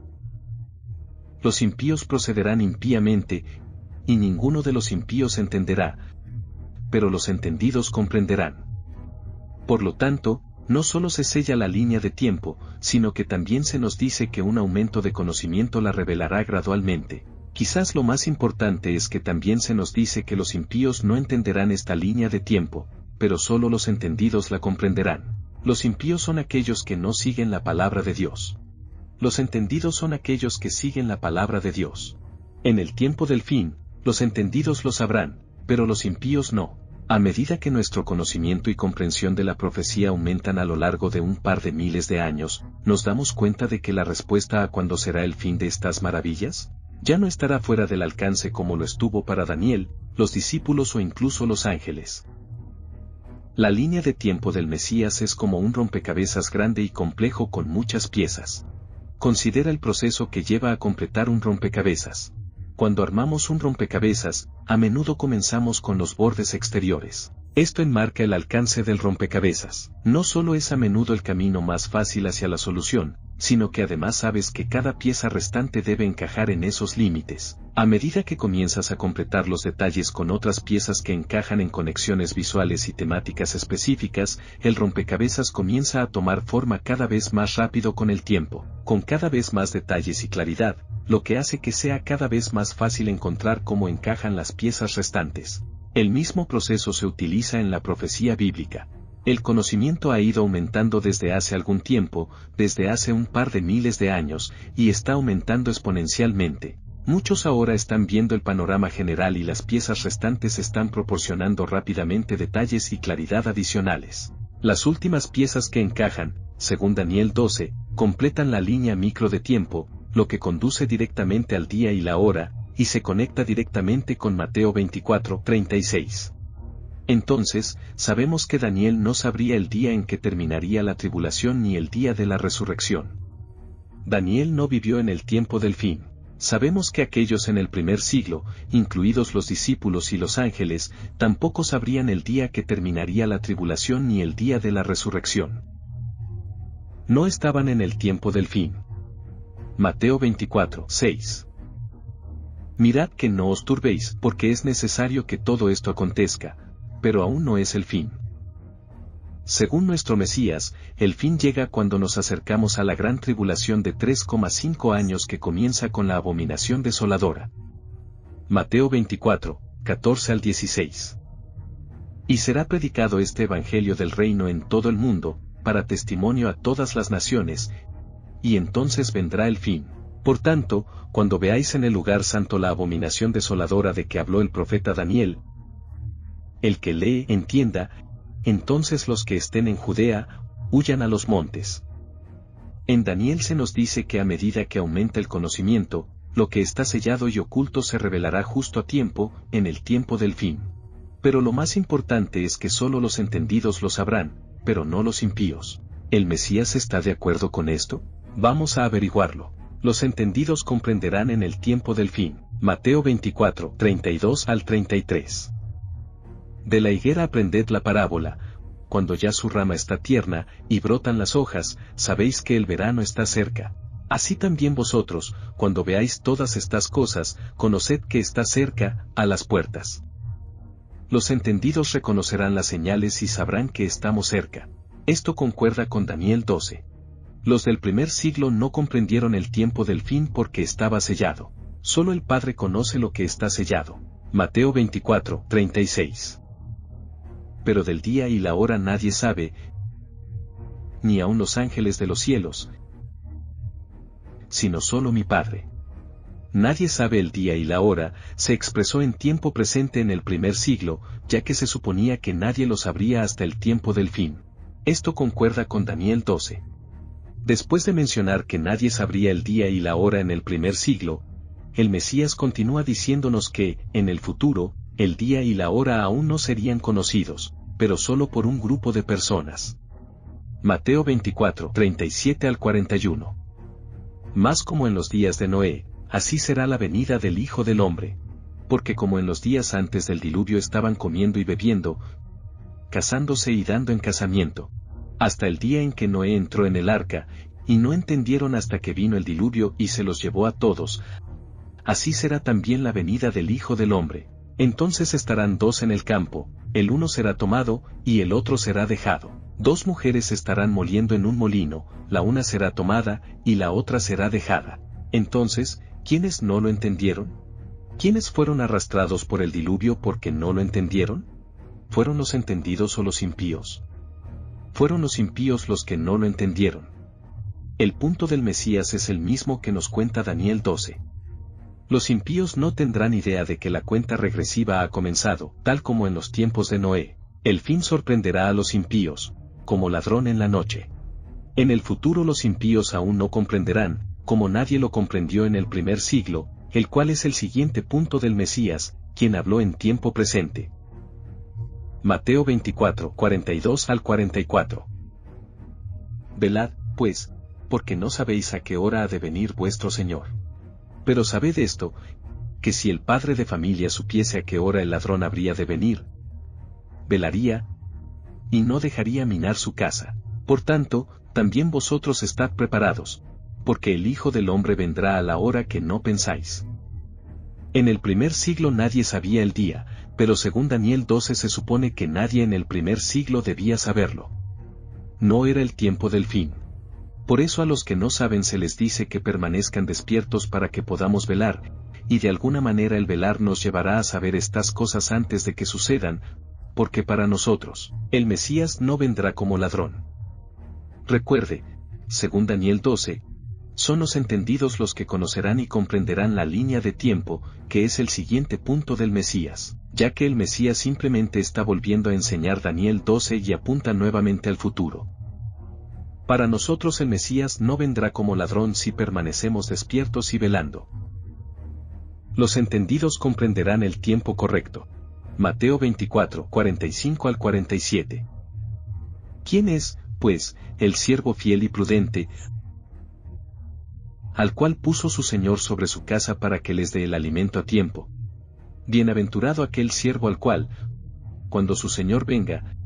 Los impíos procederán impíamente, y ninguno de los impíos entenderá, pero los entendidos comprenderán. Por lo tanto, no solo se sella la línea de tiempo, sino que también se nos dice que un aumento de conocimiento la revelará gradualmente. Quizás lo más importante es que también se nos dice que los impíos no entenderán esta línea de tiempo, pero solo los entendidos la comprenderán. Los impíos son aquellos que no siguen la palabra de Dios. Los entendidos son aquellos que siguen la palabra de Dios. En el tiempo del fin, los entendidos lo sabrán, pero los impíos no. A medida que nuestro conocimiento y comprensión de la profecía aumentan a lo largo de un par de miles de años, ¿nos damos cuenta de que la respuesta a cuándo será el fin de estas maravillas ya no estará fuera del alcance como lo estuvo para Daniel, los discípulos o incluso los ángeles? La línea de tiempo del Mesías es como un rompecabezas grande y complejo con muchas piezas. Considera el proceso que lleva a completar un rompecabezas. Cuando armamos un rompecabezas, a menudo comenzamos con los bordes exteriores. Esto enmarca el alcance del rompecabezas. No solo es a menudo el camino más fácil hacia la solución, sino que además sabes que cada pieza restante debe encajar en esos límites. A medida que comienzas a completar los detalles con otras piezas que encajan en conexiones visuales y temáticas específicas, el rompecabezas comienza a tomar forma cada vez más rápido con el tiempo, con cada vez más detalles y claridad, lo que hace que sea cada vez más fácil encontrar cómo encajan las piezas restantes. El mismo proceso se utiliza en la profecía bíblica. El conocimiento ha ido aumentando desde hace algún tiempo, desde hace un par de miles de años, y está aumentando exponencialmente. Muchos ahora están viendo el panorama general y las piezas restantes están proporcionando rápidamente detalles y claridad adicionales. Las últimas piezas que encajan, según Daniel 12, completan la línea micro de tiempo, lo que conduce directamente al día y la hora, y se conecta directamente con Mateo 24, 36. Entonces, sabemos que Daniel no sabría el día en que terminaría la tribulación ni el día de la resurrección. Daniel no vivió en el tiempo del fin. Sabemos que aquellos en el primer siglo, incluidos los discípulos y los ángeles, tampoco sabrían el día que terminaría la tribulación ni el día de la resurrección. No estaban en el tiempo del fin. Mateo 24, 6. Mirad que no os turbéis, porque es necesario que todo esto acontezca, pero aún no es el fin. Según nuestro Mesías, el fin llega cuando nos acercamos a la gran tribulación de 3,5 años que comienza con la abominación desoladora. Mateo 24, 14 al 16. Y será predicado este evangelio del reino en todo el mundo, para testimonio a todas las naciones, y entonces vendrá el fin. Por tanto, cuando veáis en el lugar santo la abominación desoladora de que habló el profeta Daniel, el que lee entienda, entonces los que estén en Judea, huyan a los montes. En Daniel se nos dice que a medida que aumenta el conocimiento, lo que está sellado y oculto se revelará justo a tiempo, en el tiempo del fin. Pero lo más importante es que solo los entendidos lo sabrán, pero no los impíos. ¿El Mesías está de acuerdo con esto? Vamos a averiguarlo. Los entendidos comprenderán en el tiempo del fin. Mateo 24, 32 al 33. De la higuera aprended la parábola. Cuando ya su rama está tierna, y brotan las hojas, sabéis que el verano está cerca. Así también vosotros, cuando veáis todas estas cosas, conoced que está cerca, a las puertas. Los entendidos reconocerán las señales y sabrán que estamos cerca. Esto concuerda con Daniel 12. Los del primer siglo no comprendieron el tiempo del fin porque estaba sellado. Solo el Padre conoce lo que está sellado. Mateo 24, 36. Pero del día y la hora nadie sabe, ni aun los ángeles de los cielos, sino solo mi Padre. Nadie sabe el día y la hora, se expresó en tiempo presente en el primer siglo, ya que se suponía que nadie lo sabría hasta el tiempo del fin. Esto concuerda con Daniel 12. Después de mencionar que nadie sabría el día y la hora en el primer siglo, el Mesías continúa diciéndonos que, en el futuro, el día y la hora aún no serían conocidos, pero solo por un grupo de personas. Mateo 24, 37 al 41. Más como en los días de Noé, así será la venida del Hijo del Hombre. Porque como en los días antes del diluvio estaban comiendo y bebiendo, casándose y dando en casamiento, hasta el día en que Noé entró en el arca, y no entendieron hasta que vino el diluvio y se los llevó a todos, así será también la venida del Hijo del Hombre. Entonces estarán dos en el campo, el uno será tomado, y el otro será dejado. Dos mujeres estarán moliendo en un molino, la una será tomada, y la otra será dejada. Entonces, ¿quiénes no lo entendieron? ¿Quiénes fueron arrastrados por el diluvio porque no lo entendieron? ¿Fueron los entendidos o los impíos? Fueron los impíos los que no lo entendieron. El punto del Mesías es el mismo que nos cuenta Daniel 12. Los impíos no tendrán idea de que la cuenta regresiva ha comenzado, tal como en los tiempos de Noé. El fin sorprenderá a los impíos, como ladrón en la noche. En el futuro los impíos aún no comprenderán, como nadie lo comprendió en el primer siglo, el cual es el siguiente punto del Mesías, quien habló en tiempo presente. Mateo 24, 42 al 44. Velad, pues, porque no sabéis a qué hora ha de venir vuestro Señor. Pero sabed esto, que si el padre de familia supiese a qué hora el ladrón habría de venir, velaría, y no dejaría minar su casa. Por tanto, también vosotros estad preparados, porque el Hijo del Hombre vendrá a la hora que no pensáis. En el primer siglo nadie sabía el día, pero según Daniel 12 se supone que nadie en el primer siglo debía saberlo. No era el tiempo del fin. Por eso a los que no saben se les dice que permanezcan despiertos para que podamos velar, y de alguna manera el velar nos llevará a saber estas cosas antes de que sucedan, porque para nosotros, el Mesías no vendrá como ladrón. Recuerde, según Daniel 12, son los entendidos los que conocerán y comprenderán la línea de tiempo, que es el siguiente punto del Mesías, ya que el Mesías simplemente está volviendo a enseñar Daniel 12 y apunta nuevamente al futuro. Para nosotros el Mesías no vendrá como ladrón si permanecemos despiertos y velando. Los entendidos comprenderán el tiempo correcto. Mateo 24, 45 al 47. ¿Quién es, pues, el siervo fiel y prudente, al cual puso su Señor sobre su casa para que les dé el alimento a tiempo? Bienaventurado aquel siervo al cual, cuando su Señor venga,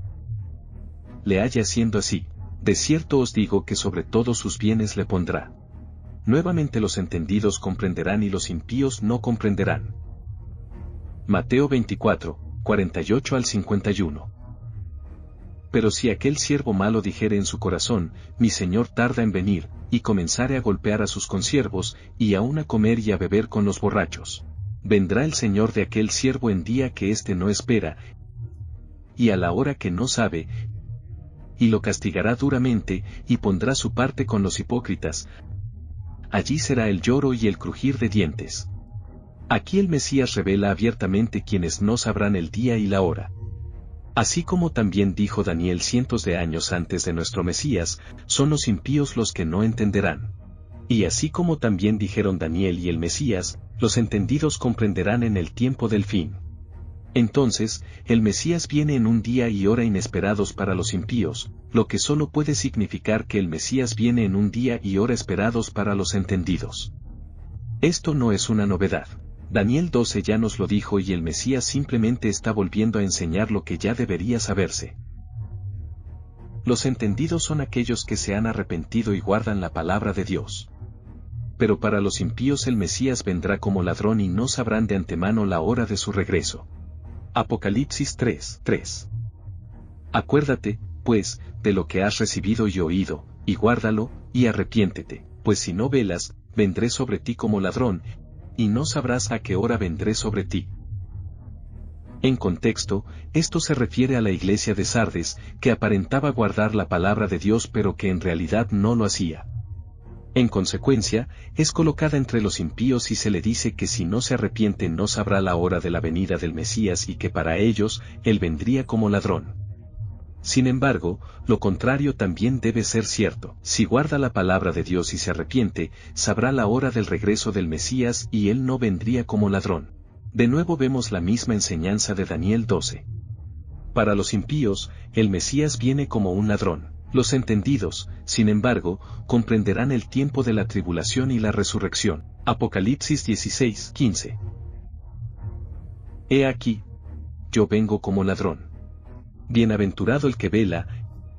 le haya haciendo así. De cierto os digo que sobre todos sus bienes le pondrá. Nuevamente los entendidos comprenderán y los impíos no comprenderán. Mateo 24, 48 al 51. Pero si aquel siervo malo dijere en su corazón, mi Señor tarda en venir, y comenzare a golpear a sus consiervos, y aun a comer y a beber con los borrachos, vendrá el Señor de aquel siervo en día que éste no espera, y a la hora que no sabe, y lo castigará duramente, y pondrá su parte con los hipócritas. Allí será el lloro y el crujir de dientes. Aquí el Mesías revela abiertamente quienes no sabrán el día y la hora. Así como también dijo Daniel cientos de años antes de nuestro Mesías, son los impíos los que no entenderán. Y así como también dijeron Daniel y el Mesías, los entendidos comprenderán en el tiempo del fin. Entonces, el Mesías viene en un día y hora inesperados para los impíos, lo que solo puede significar que el Mesías viene en un día y hora esperados para los entendidos. Esto no es una novedad. Daniel 12 ya nos lo dijo y el Mesías simplemente está volviendo a enseñar lo que ya debería saberse. Los entendidos son aquellos que se han arrepentido y guardan la palabra de Dios. Pero para los impíos el Mesías vendrá como ladrón y no sabrán de antemano la hora de su regreso. Apocalipsis 3:3. Acuérdate, pues, de lo que has recibido y oído, y guárdalo, y arrepiéntete, pues si no velas, vendré sobre ti como ladrón, y no sabrás a qué hora vendré sobre ti. En contexto, esto se refiere a la iglesia de Sardes, que aparentaba guardar la palabra de Dios pero que en realidad no lo hacía. En consecuencia, es colocada entre los impíos y se le dice que si no se arrepiente no sabrá la hora de la venida del Mesías y que para ellos, él vendría como ladrón. Sin embargo, lo contrario también debe ser cierto. Si guarda la palabra de Dios y se arrepiente, sabrá la hora del regreso del Mesías y él no vendría como ladrón. De nuevo vemos la misma enseñanza de Daniel 12. Para los impíos, el Mesías viene como un ladrón. Los entendidos, sin embargo, comprenderán el tiempo de la tribulación y la resurrección. Apocalipsis 16:15. He aquí, yo vengo como ladrón. Bienaventurado el que vela,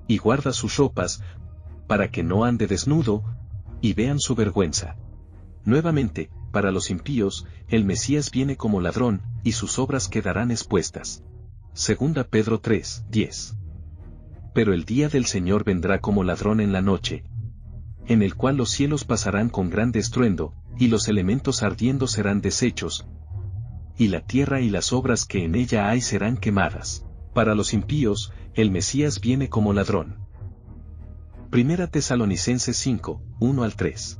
y guarda sus ropas, para que no ande desnudo, y vean su vergüenza. Nuevamente, para los impíos, el Mesías viene como ladrón, y sus obras quedarán expuestas. Segunda Pedro 3:10. Pero el día del Señor vendrá como ladrón en la noche, en el cual los cielos pasarán con grande estruendo, y los elementos ardiendo serán deshechos, y la tierra y las obras que en ella hay serán quemadas. Para los impíos, el Mesías viene como ladrón. Primera Tesalonicenses 5:1-3.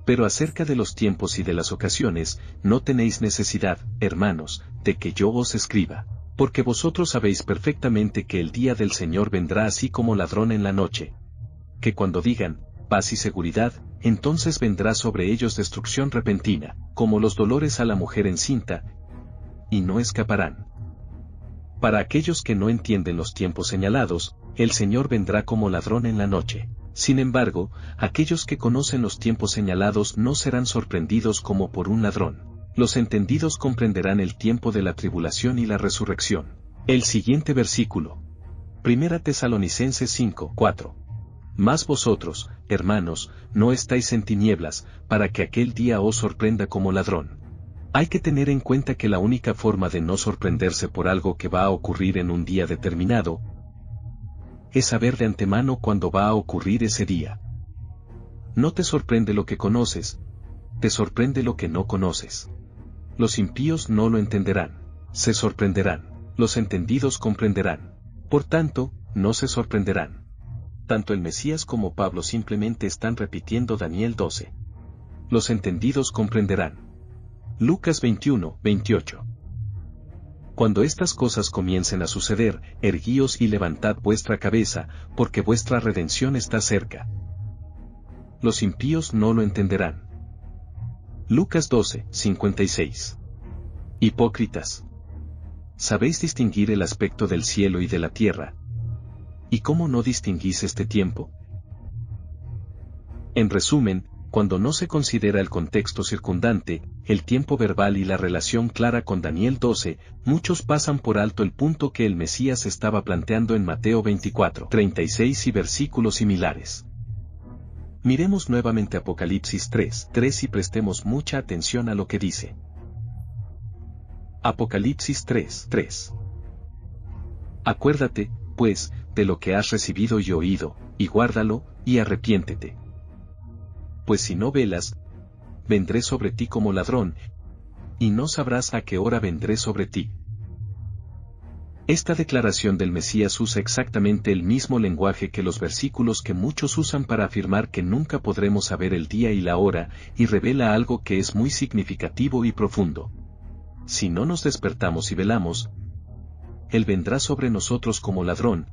Pero acerca de los tiempos y de las ocasiones, no tenéis necesidad, hermanos, de que yo os escriba, porque vosotros sabéis perfectamente que el día del Señor vendrá así como ladrón en la noche. Que cuando digan, paz y seguridad, entonces vendrá sobre ellos destrucción repentina, como los dolores a la mujer encinta, y no escaparán. Para aquellos que no entienden los tiempos señalados, el Señor vendrá como ladrón en la noche. Sin embargo, aquellos que conocen los tiempos señalados no serán sorprendidos como por un ladrón. Los entendidos comprenderán el tiempo de la tribulación y la resurrección. El siguiente versículo. Primera Tesalonicenses 5:4. Mas vosotros, hermanos, no estáis en tinieblas, para que aquel día os sorprenda como ladrón. Hay que tener en cuenta que la única forma de no sorprenderse por algo que va a ocurrir en un día determinado es saber de antemano cuándo va a ocurrir ese día. No te sorprende lo que conoces, te sorprende lo que no conoces. Los impíos no lo entenderán, se sorprenderán, los entendidos comprenderán. Por tanto, no se sorprenderán. Tanto el Mesías como Pablo simplemente están repitiendo Daniel 12. Los entendidos comprenderán. Lucas 21:28. Cuando estas cosas comiencen a suceder, erguíos y levantad vuestra cabeza, porque vuestra redención está cerca. Los impíos no lo entenderán. Lucas 12:56. Hipócritas. ¿Sabéis distinguir el aspecto del cielo y de la tierra? ¿Y cómo no distinguís este tiempo? En resumen, cuando no se considera el contexto circundante, el tiempo verbal y la relación clara con Daniel 12, muchos pasan por alto el punto que el Mesías estaba planteando en Mateo 24:36 y versículos similares. Miremos nuevamente Apocalipsis 3:3 y prestemos mucha atención a lo que dice. Apocalipsis 3:3. Acuérdate, pues, de lo que has recibido y oído, y guárdalo, y arrepiéntete. Pues si no velas, vendré sobre ti como ladrón, y no sabrás a qué hora vendré sobre ti. Esta declaración del Mesías usa exactamente el mismo lenguaje que los versículos que muchos usan para afirmar que nunca podremos saber el día y la hora, y revela algo que es muy significativo y profundo. Si no nos despertamos y velamos, Él vendrá sobre nosotros como ladrón,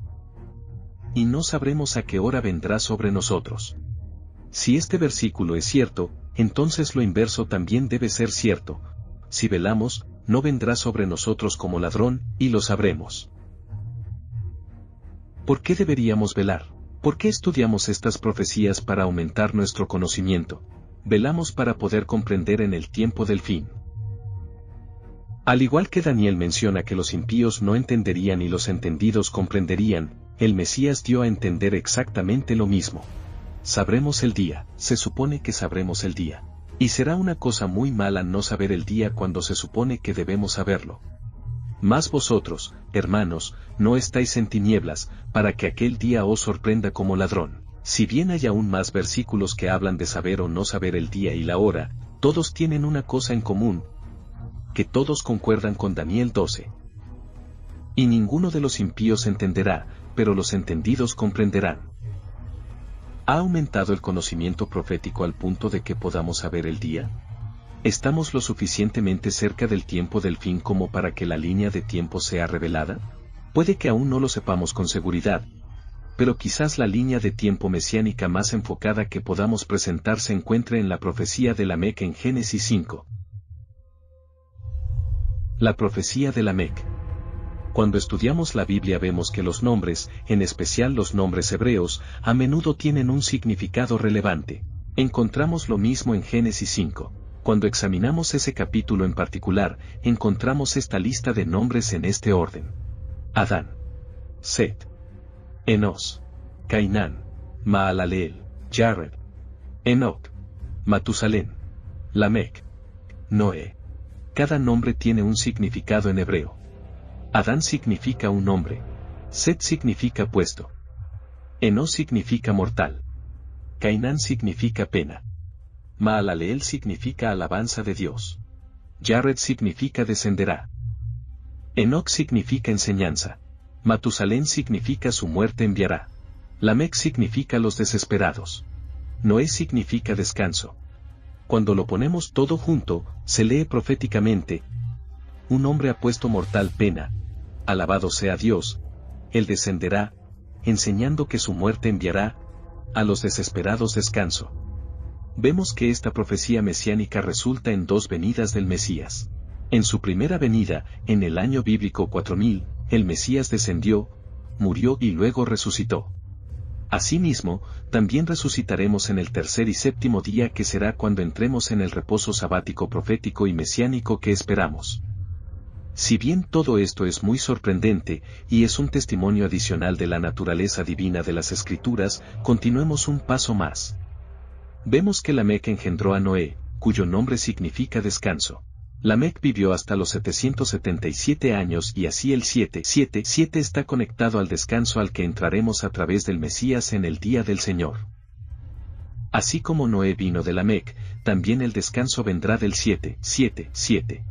y no sabremos a qué hora vendrá sobre nosotros. Si este versículo es cierto, entonces lo inverso también debe ser cierto. Si velamos, no vendrá sobre nosotros como ladrón, y lo sabremos. ¿Por qué deberíamos velar? ¿Por qué estudiamos estas profecías para aumentar nuestro conocimiento? Velamos para poder comprender en el tiempo del fin. Al igual que Daniel menciona que los impíos no entenderían y los entendidos comprenderían, el Mesías dio a entender exactamente lo mismo. Sabremos el día, se supone que sabremos el día. Y será una cosa muy mala no saber el día cuando se supone que debemos saberlo. Mas vosotros, hermanos, no estáis en tinieblas, para que aquel día os sorprenda como ladrón. Si bien hay aún más versículos que hablan de saber o no saber el día y la hora, todos tienen una cosa en común, que todos concuerdan con Daniel 12. Y ninguno de los impíos entenderá, pero los entendidos comprenderán. ¿Ha aumentado el conocimiento profético al punto de que podamos saber el día? ¿Estamos lo suficientemente cerca del tiempo del fin como para que la línea de tiempo sea revelada? Puede que aún no lo sepamos con seguridad, pero quizás la línea de tiempo mesiánica más enfocada que podamos presentar se encuentre en la profecía de Lamec en Génesis 5. La profecía de Lamec. Cuando estudiamos la Biblia vemos que los nombres, en especial los nombres hebreos, a menudo tienen un significado relevante. Encontramos lo mismo en Génesis 5. Cuando examinamos ese capítulo en particular, encontramos esta lista de nombres en este orden: Adán, Set, Enos, Cainán, Maalaleel, Jared, Enoc, Matusalén, Lamec, Noé. Cada nombre tiene un significado en hebreo. Adán significa un hombre. Set significa puesto. Enos significa mortal. Cainán significa pena. Maalaleel significa alabanza de Dios. Jared significa descenderá. Enoc significa enseñanza. Matusalén significa su muerte enviará. Lamec significa los desesperados. Noé significa descanso. Cuando lo ponemos todo junto, se lee proféticamente: un hombre ha puesto mortal pena. Alabado sea Dios. Él descenderá, enseñando que su muerte enviará a los desesperados descanso. Vemos que esta profecía mesiánica resulta en dos venidas del Mesías. En su primera venida, en el año bíblico 4000, el Mesías descendió, murió y luego resucitó. Asimismo, también resucitaremos en el tercer y séptimo día, que será cuando entremos en el reposo sabático profético y mesiánico que esperamos. Si bien todo esto es muy sorprendente, y es un testimonio adicional de la naturaleza divina de las Escrituras, continuemos un paso más. Vemos que Lamec engendró a Noé, cuyo nombre significa descanso. Lamec vivió hasta los 777 años y así el 777 está conectado al descanso al que entraremos a través del Mesías en el día del Señor. Así como Noé vino de Lamec, también el descanso vendrá del 777.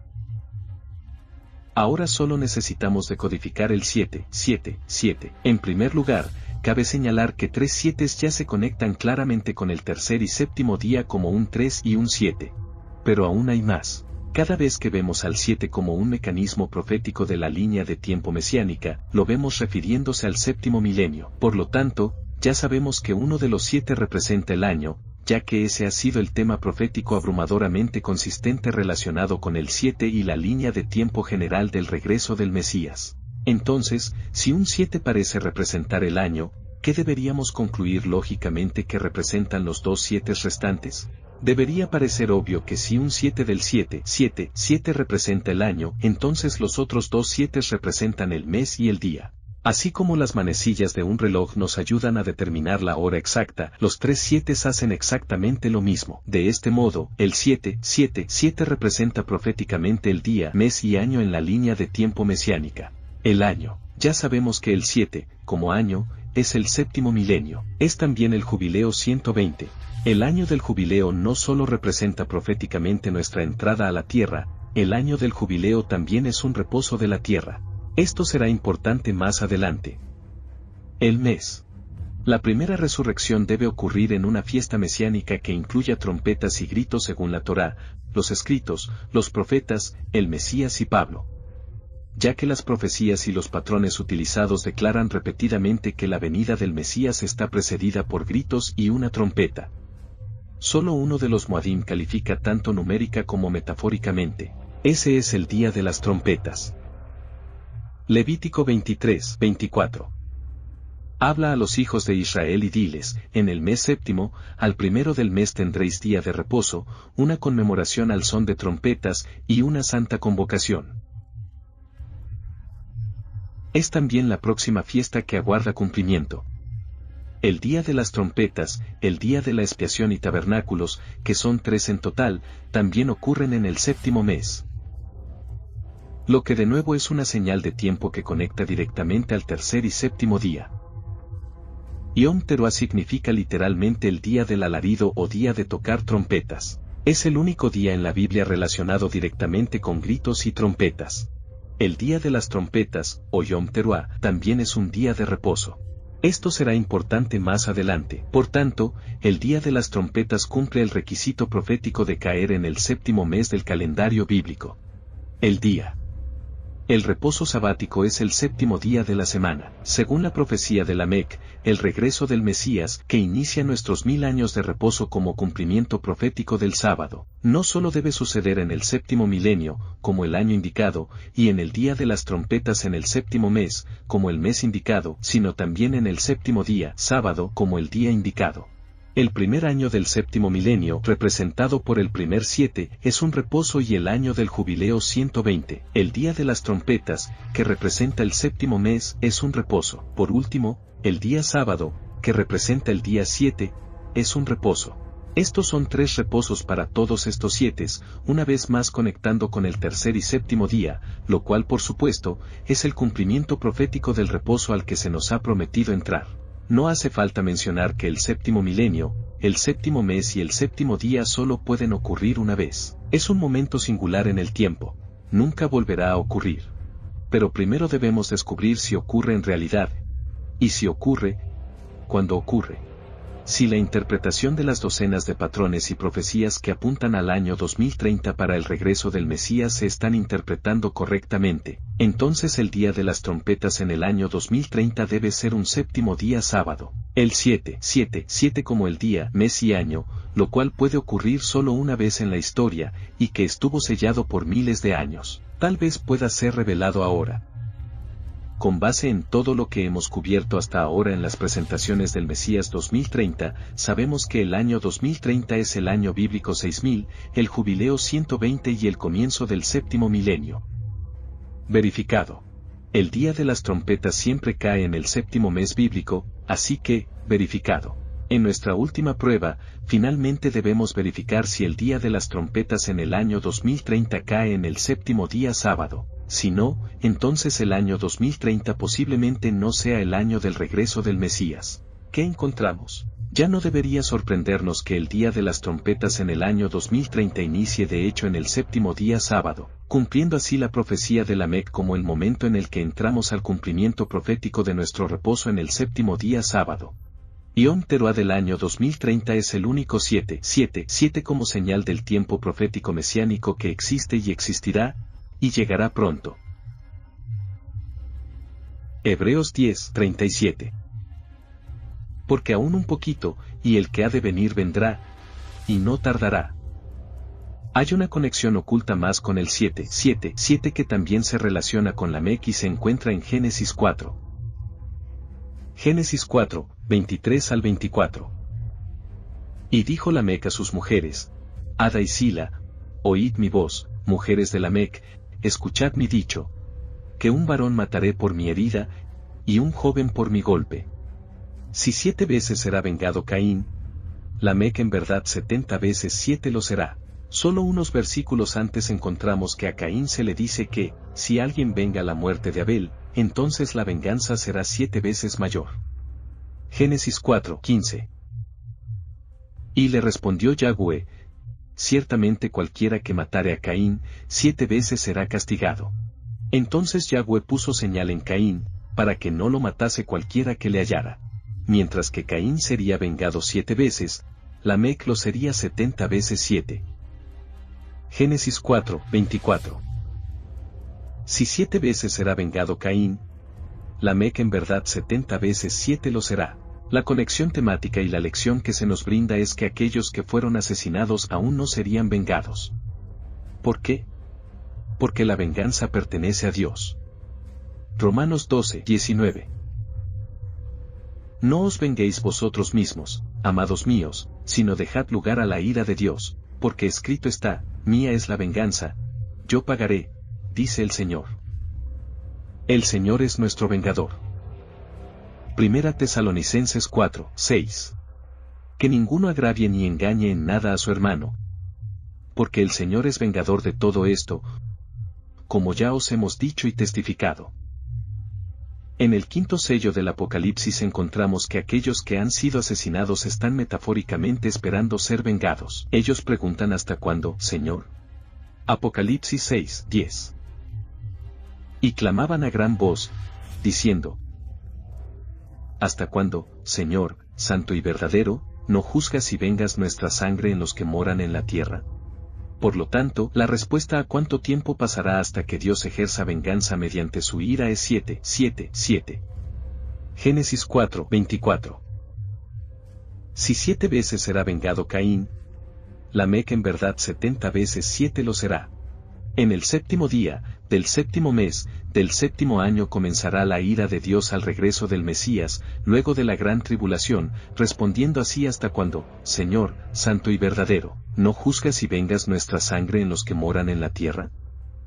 Ahora solo necesitamos decodificar el 777. En primer lugar, cabe señalar que 3 7s ya se conectan claramente con el tercer y séptimo día como un 3 y un 7. Pero aún hay más. Cada vez que vemos al 7 como un mecanismo profético de la línea de tiempo mesiánica, lo vemos refiriéndose al séptimo milenio. Por lo tanto, ya sabemos que uno de los 7 representa el año, ya que ese ha sido el tema profético abrumadoramente consistente relacionado con el 7 y la línea de tiempo general del regreso del Mesías. Entonces, si un 7 parece representar el año, ¿qué deberíamos concluir lógicamente que representan los 2 7s restantes? Debería parecer obvio que si un 7 del 7 representa el año, entonces los otros 2 7s representan el mes y el día. Así como las manecillas de un reloj nos ayudan a determinar la hora exacta, los 3 7s hacen exactamente lo mismo. De este modo, el 777 representa proféticamente el día, mes y año en la línea de tiempo mesiánica. El año. Ya sabemos que el 7, como año, es el séptimo milenio. Es también el jubileo 120. El año del jubileo no solo representa proféticamente nuestra entrada a la tierra, el año del jubileo también es un reposo de la tierra. Esto será importante más adelante. El mes. La primera resurrección debe ocurrir en una fiesta mesiánica que incluya trompetas y gritos según la Torá, los escritos, los profetas, el Mesías y Pablo. Ya que las profecías y los patrones utilizados declaran repetidamente que la venida del Mesías está precedida por gritos y una trompeta. Solo uno de los Moadim califica tanto numérica como metafóricamente. Ese es el día de las trompetas. Levítico 23, 24. Habla a los hijos de Israel y diles, en el mes séptimo, al primero del mes tendréis día de reposo, una conmemoración al son de trompetas y una santa convocación. Es también la próxima fiesta que aguarda cumplimiento. El día de las trompetas, el día de la expiación y tabernáculos, que son 3 en total, también ocurren en el séptimo mes. Lo que de nuevo es una señal de tiempo que conecta directamente al tercer y séptimo día. Yom Teruah significa literalmente el día del alarido o día de tocar trompetas. Es el único día en la Biblia relacionado directamente con gritos y trompetas. El día de las trompetas, o Yom Teruah, también es un día de reposo. Esto será importante más adelante. Por tanto, el día de las trompetas cumple el requisito profético de caer en el séptimo mes del calendario bíblico. El reposo sabático es el séptimo día de la semana. Según la profecía de Lamec, el regreso del Mesías, que inicia nuestros 1000 años de reposo como cumplimiento profético del sábado, no solo debe suceder en el séptimo milenio, como el año indicado, y en el día de las trompetas en el séptimo mes, como el mes indicado, sino también en el séptimo día, sábado, como el día indicado. El primer año del séptimo milenio, representado por el primer 7, es un reposo y el año del jubileo 120, el día de las trompetas, que representa el séptimo mes, es un reposo. Por último, el día sábado, que representa el día 7, es un reposo. Estos son 3 reposos para todos estos 7, una vez más conectando con el tercer y séptimo día, lo cual por supuesto, es el cumplimiento profético del reposo al que se nos ha prometido entrar. No hace falta mencionar que el séptimo milenio, el séptimo mes y el séptimo día solo pueden ocurrir una vez. Es un momento singular en el tiempo. Nunca volverá a ocurrir. Pero primero debemos descubrir si ocurre en realidad. Y si ocurre, ¿cuándo ocurre? Si la interpretación de las docenas de patrones y profecías que apuntan al año 2030 para el regreso del Mesías se están interpretando correctamente, entonces el día de las trompetas en el año 2030 debe ser un séptimo día sábado. El 7 como el día, mes y año, lo cual puede ocurrir solo una vez en la historia, y que estuvo sellado por miles de años. Tal vez pueda ser revelado ahora. Con base en todo lo que hemos cubierto hasta ahora en las presentaciones del Mesías 2030, sabemos que el año 2030 es el año bíblico 6000, el jubileo 120 y el comienzo del séptimo milenio. Verificado. El día de las trompetas siempre cae en el séptimo mes bíblico, así que, verificado. En nuestra última prueba, finalmente debemos verificar si el día de las trompetas en el año 2030 cae en el séptimo día sábado. Si no, entonces el año 2030 posiblemente no sea el año del regreso del Mesías. ¿Qué encontramos? Ya no debería sorprendernos que el día de las trompetas en el año 2030 inicie de hecho en el séptimo día sábado, cumpliendo así la profecía de Lamec como el momento en el que entramos al cumplimiento profético de nuestro reposo en el séptimo día sábado. Yom Teruah del año 2030 es el único 7 como señal del tiempo profético mesiánico que existe y existirá, y llegará pronto. Hebreos 10:37. Porque aún un poquito, y el que ha de venir vendrá, y no tardará. Hay una conexión oculta más con el 7 que también se relaciona con Lamec y se encuentra en Génesis 4. Génesis 4, 23 al 24. Y dijo Lamec a sus mujeres, Ada y Sila, oíd mi voz, mujeres de Lamec, escuchad mi dicho, que un varón mataré por mi herida, y un joven por mi golpe. Si 7 veces será vengado Caín, Lamec en verdad 70 veces 7 lo será. Solo unos versículos antes encontramos que a Caín se le dice que, si alguien venga la muerte de Abel, entonces la venganza será 7 veces mayor. Génesis 4:15. Y le respondió Yahweh, ciertamente cualquiera que matare a Caín, 7 veces será castigado. Entonces Yahweh puso señal en Caín, para que no lo matase cualquiera que le hallara. Mientras que Caín sería vengado 7 veces, Lamec lo sería 70 veces 7. Génesis 4, 24. Si 7 veces será vengado Caín, Lamec en verdad 70 veces 7 lo será. La conexión temática y la lección que se nos brinda es que aquellos que fueron asesinados aún no serían vengados. ¿Por qué? Porque la venganza pertenece a Dios. Romanos 12, 19. No os venguéis vosotros mismos, amados míos, sino dejad lugar a la ira de Dios, porque escrito está, mía es la venganza, yo pagaré, dice el Señor. El Señor es nuestro vengador. Primera Tesalonicenses 4, 6. Que ninguno agravie ni engañe en nada a su hermano, porque el Señor es vengador de todo esto, como ya os hemos dicho y testificado. En el quinto sello del Apocalipsis encontramos que aquellos que han sido asesinados están metafóricamente esperando ser vengados. Ellos preguntan ¿hasta cuándo, Señor? Apocalipsis 6, 10. Y clamaban a gran voz, diciendo: ¿hasta cuándo, Señor, santo y verdadero, no juzgas y vengas nuestra sangre en los que moran en la tierra? Por lo tanto, la respuesta a cuánto tiempo pasará hasta que Dios ejerza venganza mediante su ira es 7, 7, 7. Génesis 4, 24. Si 7 veces será vengado Caín, Lamec en verdad 70 veces 7 lo será. En el séptimo día, del séptimo mes, del séptimo año comenzará la ira de Dios al regreso del Mesías, luego de la gran tribulación, respondiendo así hasta cuando, Señor, santo y verdadero, ¿no juzgas y vengas nuestra sangre en los que moran en la tierra?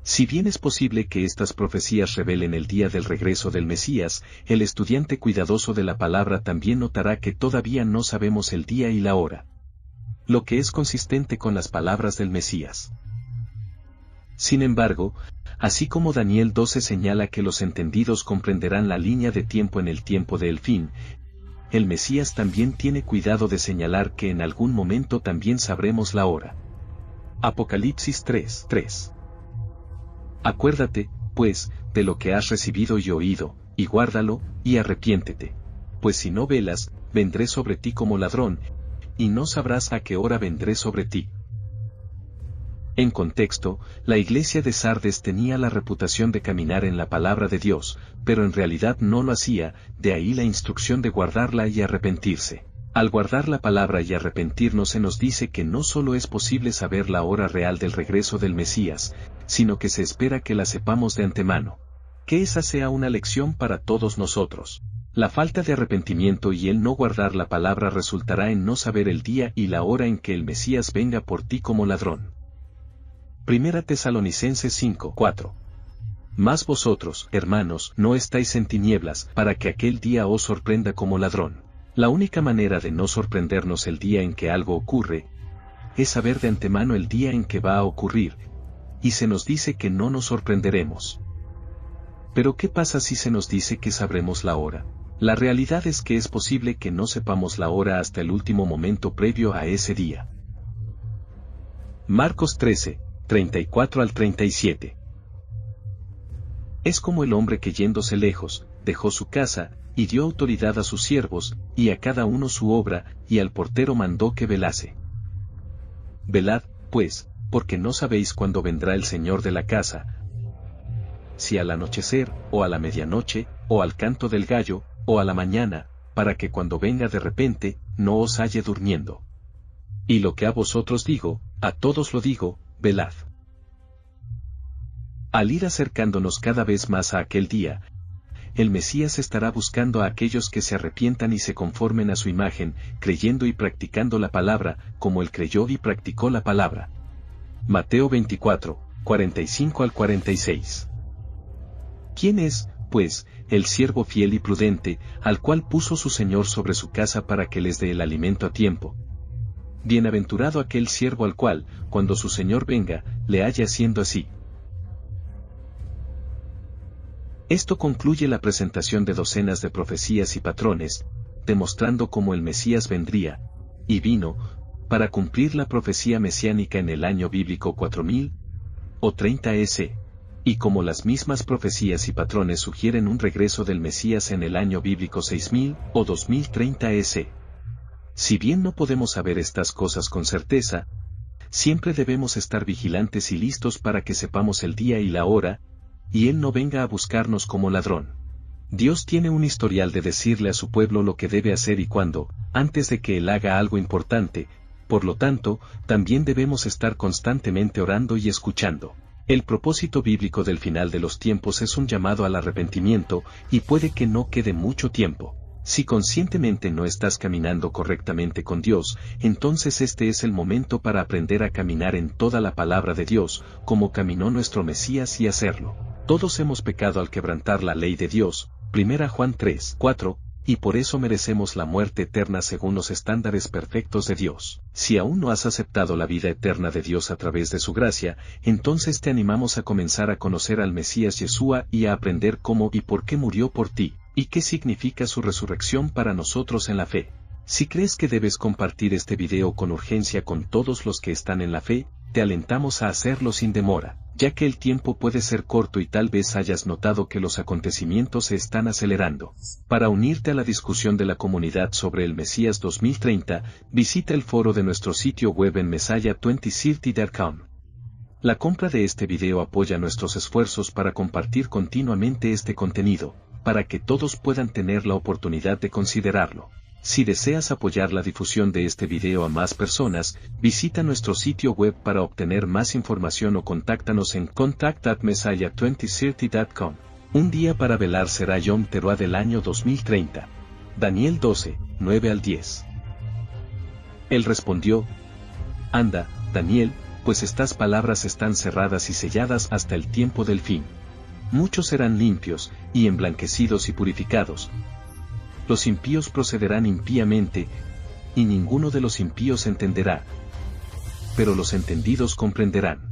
Si bien es posible que estas profecías revelen el día del regreso del Mesías, el estudiante cuidadoso de la palabra también notará que todavía no sabemos el día y la hora. Lo que es consistente con las palabras del Mesías. Sin embargo, así como Daniel 12 señala que los entendidos comprenderán la línea de tiempo en el tiempo del fin, el Mesías también tiene cuidado de señalar que en algún momento también sabremos la hora. Apocalipsis 3, 3. Acuérdate, pues, de lo que has recibido y oído, y guárdalo, y arrepiéntete. Pues si no velas, vendré sobre ti como ladrón, y no sabrás a qué hora vendré sobre ti. En contexto, la iglesia de Sardes tenía la reputación de caminar en la palabra de Dios, pero en realidad no lo hacía, de ahí la instrucción de guardarla y arrepentirse. Al guardar la palabra y arrepentirnos se nos dice que no solo es posible saber la hora real del regreso del Mesías, sino que se espera que la sepamos de antemano. Que esa sea una lección para todos nosotros. La falta de arrepentimiento y el no guardar la palabra resultará en no saber el día y la hora en que el Mesías venga por ti como ladrón. Primera Tesalonicenses 5, 4. Mas vosotros, hermanos, no estáis en tinieblas, para que aquel día os sorprenda como ladrón. La única manera de no sorprendernos el día en que algo ocurre, es saber de antemano el día en que va a ocurrir, y se nos dice que no nos sorprenderemos. Pero ¿qué pasa si se nos dice que sabremos la hora? La realidad es que es posible que no sepamos la hora hasta el último momento previo a ese día. Marcos 13, 34 al 37. Es como el hombre que yéndose lejos, dejó su casa, y dio autoridad a sus siervos, y a cada uno su obra, y al portero mandó que velase. Velad, pues, porque no sabéis cuándo vendrá el Señor de la casa, si al anochecer, o a la medianoche, o al canto del gallo, o a la mañana, para que cuando venga de repente, no os halle durmiendo. Y lo que a vosotros digo, a todos lo digo, velad. Al ir acercándonos cada vez más a aquel día, el Mesías estará buscando a aquellos que se arrepientan y se conformen a su imagen, creyendo y practicando la palabra, como él creyó y practicó la palabra. Mateo 24, 45 al 46. ¿Quién es, pues, el siervo fiel y prudente, al cual puso su Señor sobre su casa para que les dé el alimento a tiempo? Bienaventurado aquel siervo al cual, cuando su Señor venga, le halle haciendo así. Esto concluye la presentación de docenas de profecías y patrones, demostrando cómo el Mesías vendría, y vino, para cumplir la profecía mesiánica en el año bíblico 4000, o 30 S. Y como las mismas profecías y patrones sugieren un regreso del Mesías en el año bíblico 6000 o 2030 S. Si bien no podemos saber estas cosas con certeza, siempre debemos estar vigilantes y listos para que sepamos el día y la hora, y Él no venga a buscarnos como ladrón. Dios tiene un historial de decirle a su pueblo lo que debe hacer y cuándo, antes de que Él haga algo importante, por lo tanto, también debemos estar constantemente orando y escuchando. El propósito bíblico del final de los tiempos es un llamado al arrepentimiento, y puede que no quede mucho tiempo. Si conscientemente no estás caminando correctamente con Dios, entonces este es el momento para aprender a caminar en toda la palabra de Dios, como caminó nuestro Mesías y hacerlo. Todos hemos pecado al quebrantar la ley de Dios, 1 Juan 3, 4, y por eso merecemos la muerte eterna según los estándares perfectos de Dios. Si aún no has aceptado la vida eterna de Dios a través de su gracia, entonces te animamos a comenzar a conocer al Mesías Yeshua y a aprender cómo y por qué murió por ti, y qué significa su resurrección para nosotros en la fe. Si crees que debes compartir este video con urgencia con todos los que están en la fe, te alentamos a hacerlo sin demora, ya que el tiempo puede ser corto y tal vez hayas notado que los acontecimientos se están acelerando. Para unirte a la discusión de la comunidad sobre el Mesías 2030, visita el foro de nuestro sitio web en Messiah2030.com. La compra de este video apoya nuestros esfuerzos para compartir continuamente este contenido, para que todos puedan tener la oportunidad de considerarlo. Si deseas apoyar la difusión de este video a más personas, visita nuestro sitio web para obtener más información o contáctanos en contact@messiah2030.com. Un día para velar será Yom Teruah del año 2030. Daniel 12, 9 al 10. Él respondió: Anda, Daniel, pues estas palabras están cerradas y selladas hasta el tiempo del fin. Muchos serán limpios, y emblanquecidos y purificados. Los impíos procederán impíamente, y ninguno de los impíos entenderá. Pero los entendidos comprenderán.